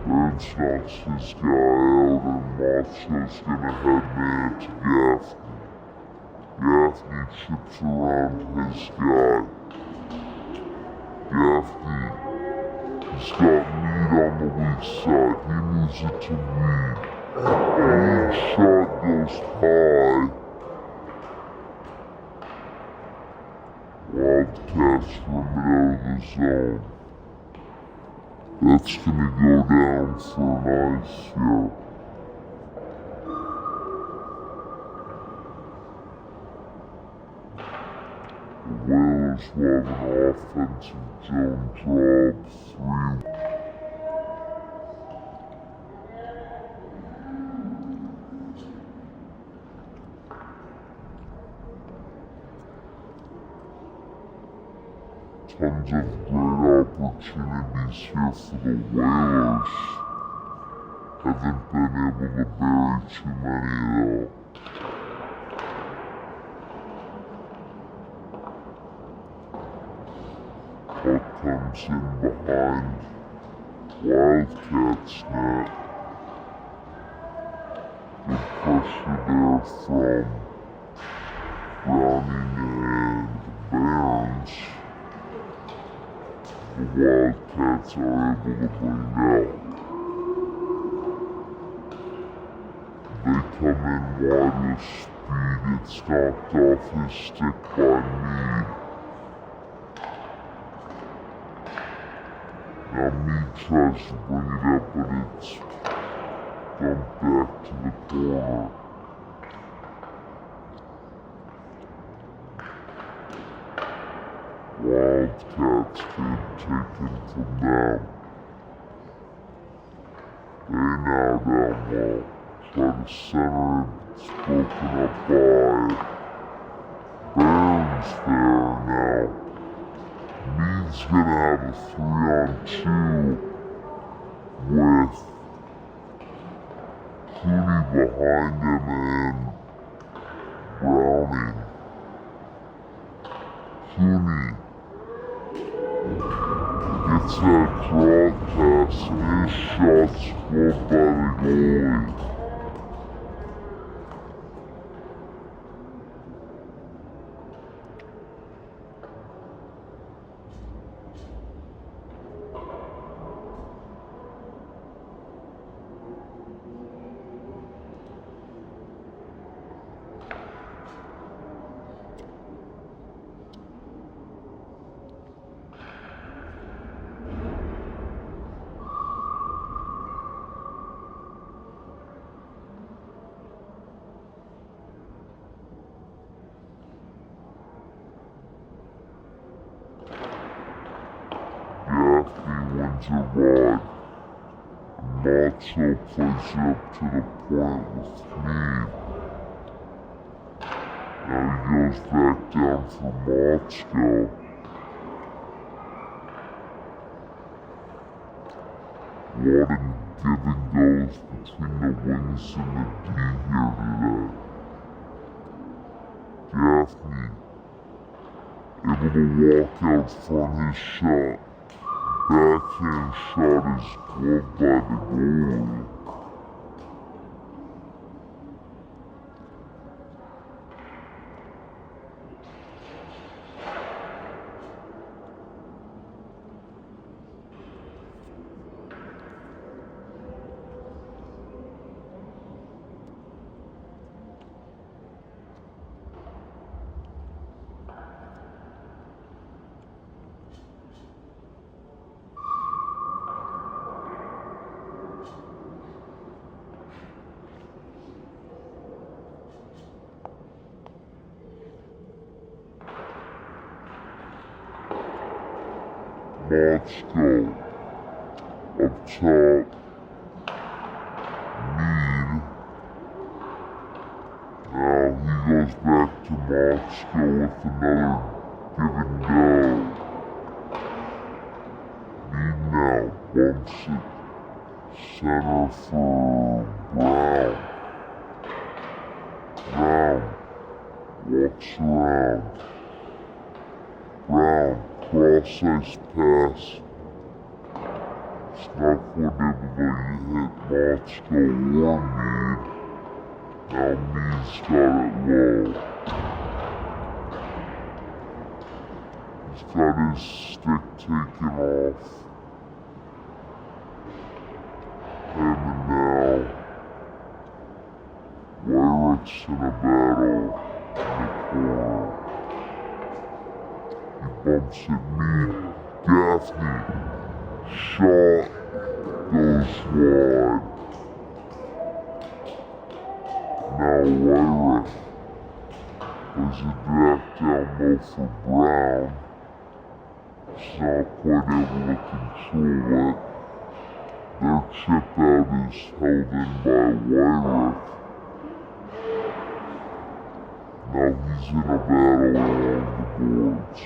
Burns knocks his guy out, and Macho's gonna head man to Gaffney. Gaffney chips around his guy. Gaffney, he's got Mead on the weak side. He moves it to Mead. Mead's shot goes high. Wildcats rim it out of the zone. That's gonna go down for an ice here. The Whalers will have an offensive zone draw of 3. Tons of great opportunities here for the Whalers. Haven't been able to bury too many though. Puck comes in behind Wildcats net. Good pressure there from Browning and Barnes. The Wildcats are able to bring out. They come in wide with speed. It's knocked off his stick by Mead. Now Mead tries to bring it up, but it's dumped back to the corner. Wildcats get taken from them. They now down low. Try to center it. It's broken up by Burns there now. Mead's gonna have a 3-on-2 with Cooney behind him and Browning. Cooney gets that draw pass, and his shot's blocked by the goalie. Gaffney wins a rod. Macho plays it up to the point with Mead. Now he goes back down for Motzko. What a give and goes between the wings and the D here today. Gaffney able to walk out front his shot. Backhand shot is gloved by the goalie. Motzko up top. Now he goes back to Moscow with another give and go. Mead now bumps it center for Brown. Brown walks around. Brown cross-ice pass. It's not quite able to hit Moscow or Mead. Now Mead's got it low. He's got his stick taken off. And now Wyrick's in a battle in the corner. He bumps at Mead. Gaffney. Shot goes wide. Now Wyrick plays it back down low for Brown. He's not quite able to control it. Their chip out is held in by Wyrick. Now he's in a battle along the boards.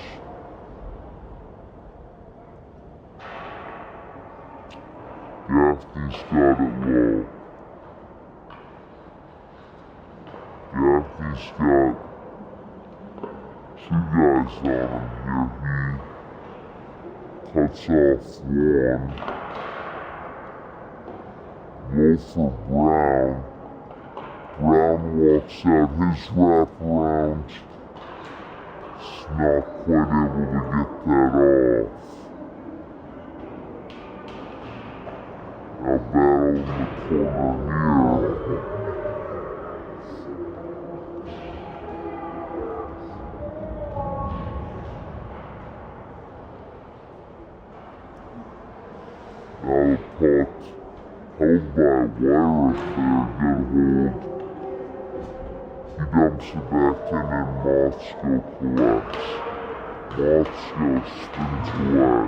Gaffney's got it low. Gaffney's got two guys on him here. He cuts off one. Low for Brown. Brown walks out his wraparound. He's not quite able to get that off. Now battle in the corner here. Now the puck held by Wyrick there, good hold. He dumps it back in and Moscow collects. Moscow spins away.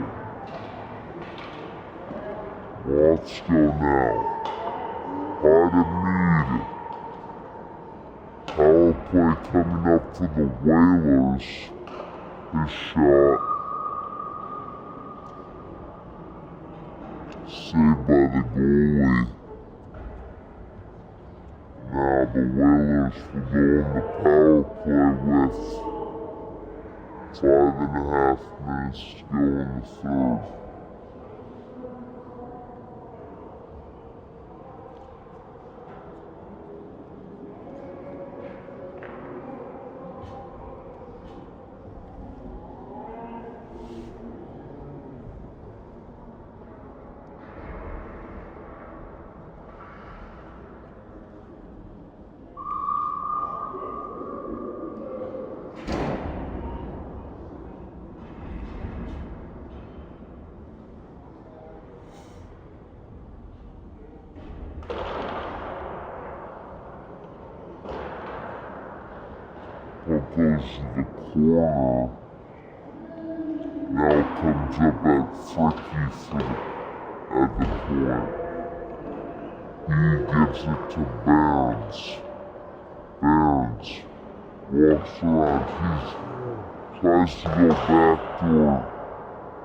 Moscow now. High to Mead. Power play coming up for the Whalers. His shot. Saved by the goalie. Now the Whalers will go on the power play with 5.5 minutes to go in the third. Puck goes to the corner. Now it comes up at Fricky at the point. He gives it to Barons. Barons walks around. He tries to go backdoor.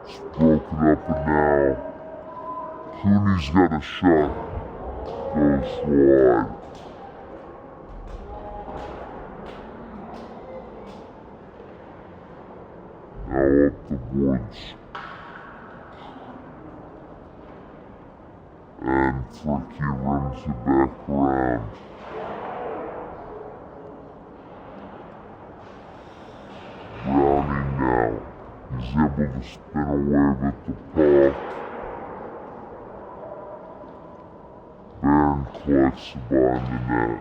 It's broken up and now Cooney's got a shot. Goes wide. Now up the boards. And Fricky runs it back around. Brownie now. He's able to spin away with the puck. Barron collects the behind the net.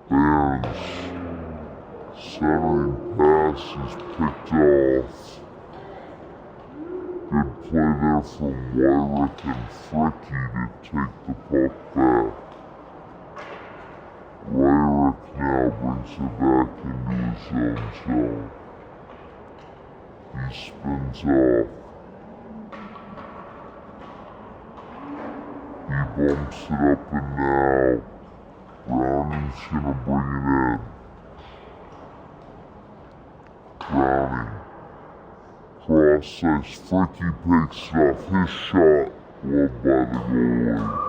Barron's centering pass is picked off. Good play there from Wyrick and Fricky to take the puck back. Wyrick now brings it back into his own zone. He spins off. He bumps it up and now Browning's gonna bring it in. Browning. Cross ice. Fricky picks it off. His shot. Loved by the goalie.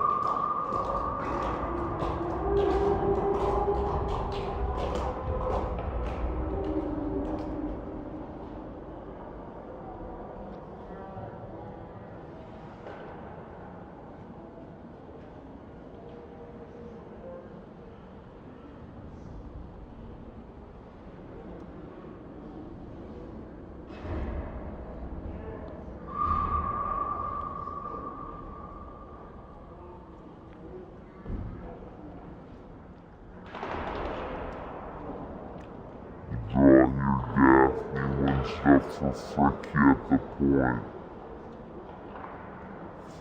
Draw here, Gaffney wins it up for Fricky at the point.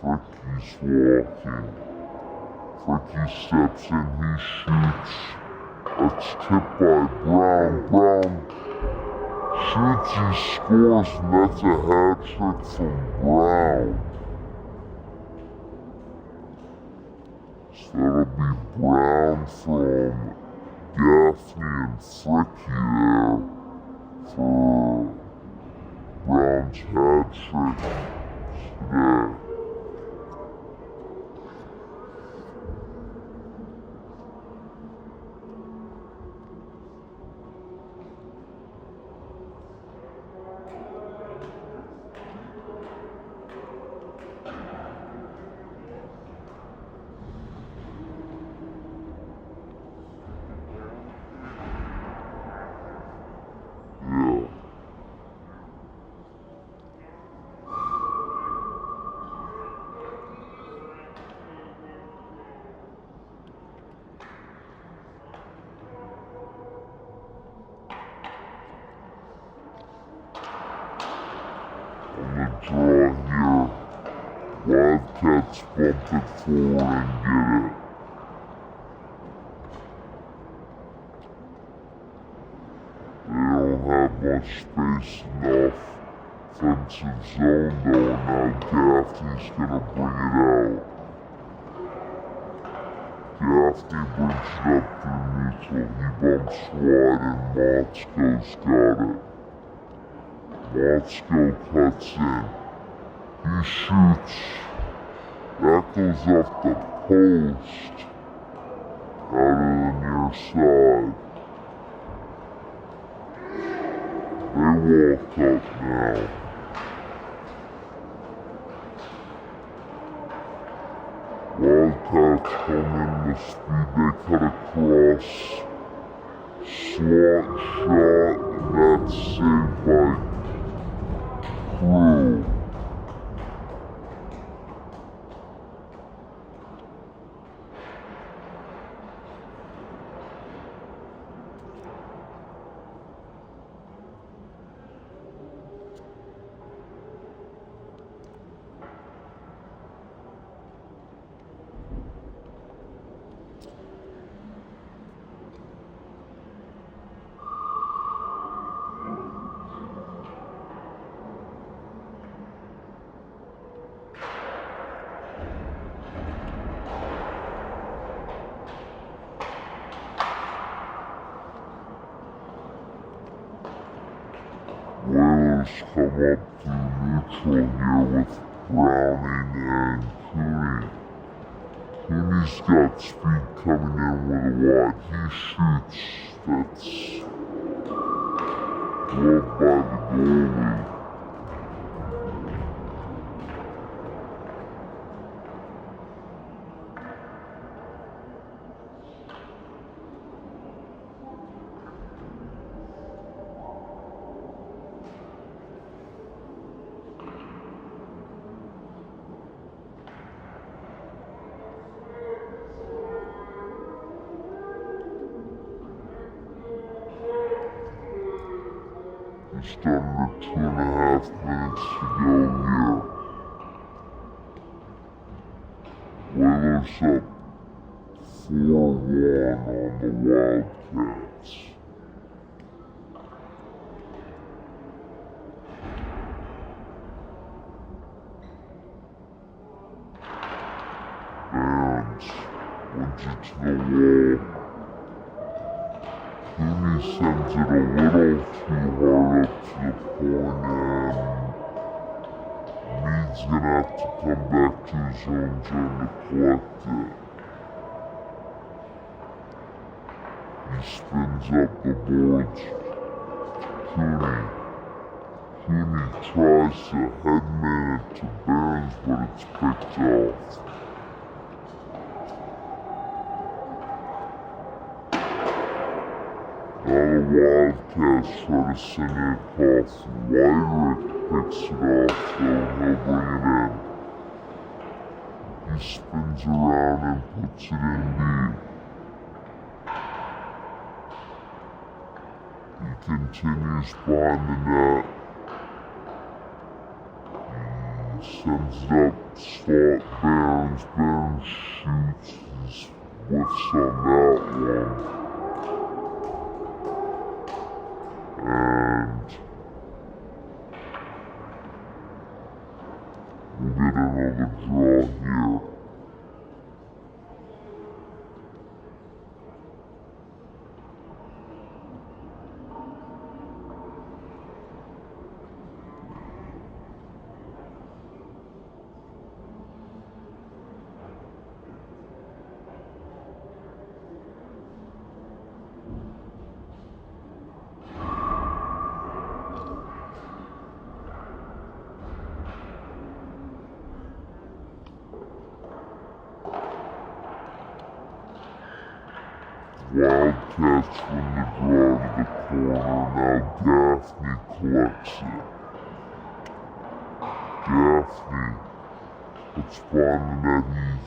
Fricky's walking. Fricky steps in, he shoots. It's tipped by Brown. Brown shoots, he scores, and that's a hat trick from Brown. So that'll be Brown from Gaffney and Fricky there for Brown's hat trick today. Yeah. On the draw here, Wildcats bump it forward and get it. They don't have much space in the offensive zone though, and now Gaffney's gonna bring it out. Gaffney brings it up through neutral, he bumps wide and Motzko's got it. Motzko cuts in, he shoots, that goes off the post, out of the near side. They walk up now. Wildcats come in with speed, they cut across. Slot shot, and that's saved by Crew. Whalers come up through neutral here with Browning and Cooney. Cooney's got speed coming in with a wide. He shoots. That's loved by the goalie. Just under 2.5 minutes to go here. Whalers up 4-1 on the Wildcats. And wins it to the wall. Cooney sends it a little too hard up to the point, and Mead's gonna have to come back to his own zone to collect it. He spins up the boards. Cooney tries to headman it to Barons, but it's picked off. Now the Wildcats try to send it across. Wyrick picks it off, though he'll bring it in. He spins around and puts it in deep. He continues behind the net. He sends it up slot Barons. Barons shoots. He whiffs on that one. And we'll get another draw here. Wildcats win the draw to the corner. Now Gaffney collects it. Gaffney puts behind the net.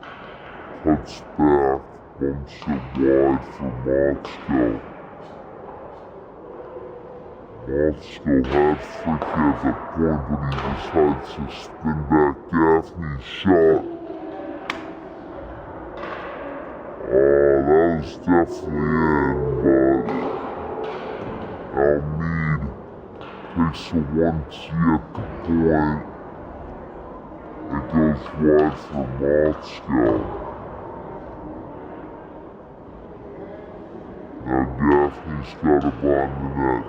He cuts back, bumps it wide for Motzko. Motzko had Fricky at the point, but he decides to spin back. Gaffney's shot. That was definitely in, but now Mead takes a 1-tee at the point. It goes wide for Motzko. Now Gaffney's got it behind the net.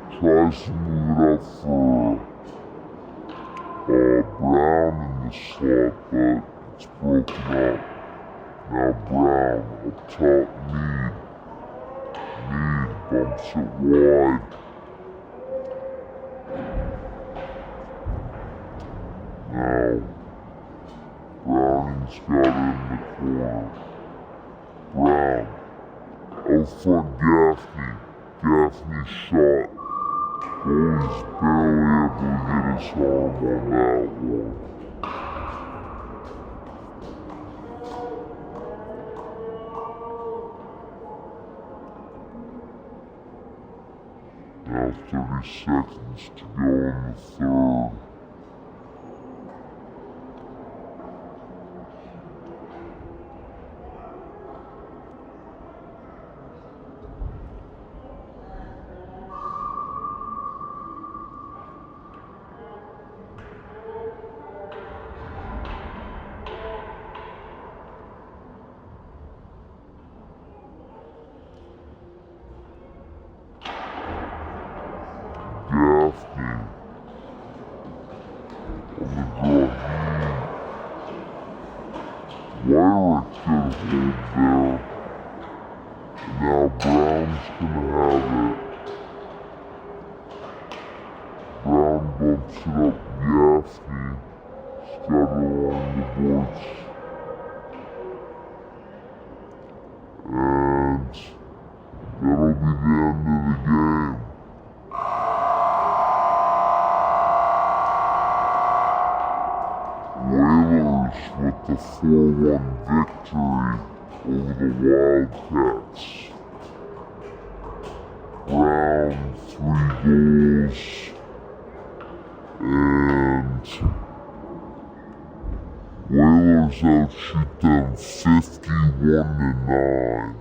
He tries to move it up for Brown in the slot, but it's broken up. Now Brown up top, Mead bumps it wide. Now Browning's got it in the corner. Brown out front Gaffney. Gaffney's shot. Goalie's barely able to get his arm on that one. Now 30 seconds to go in the third. Gaffney on the draw. Wyrick could hold there. And now Brown's gonna have it. Brown bumps it up. Gaffney's got it along the boards. And that'll be the end of the game. Whalers with the 4-1 victory over the Wildcats. Brown, 3 goals, and Whalers outshoot them 51-9.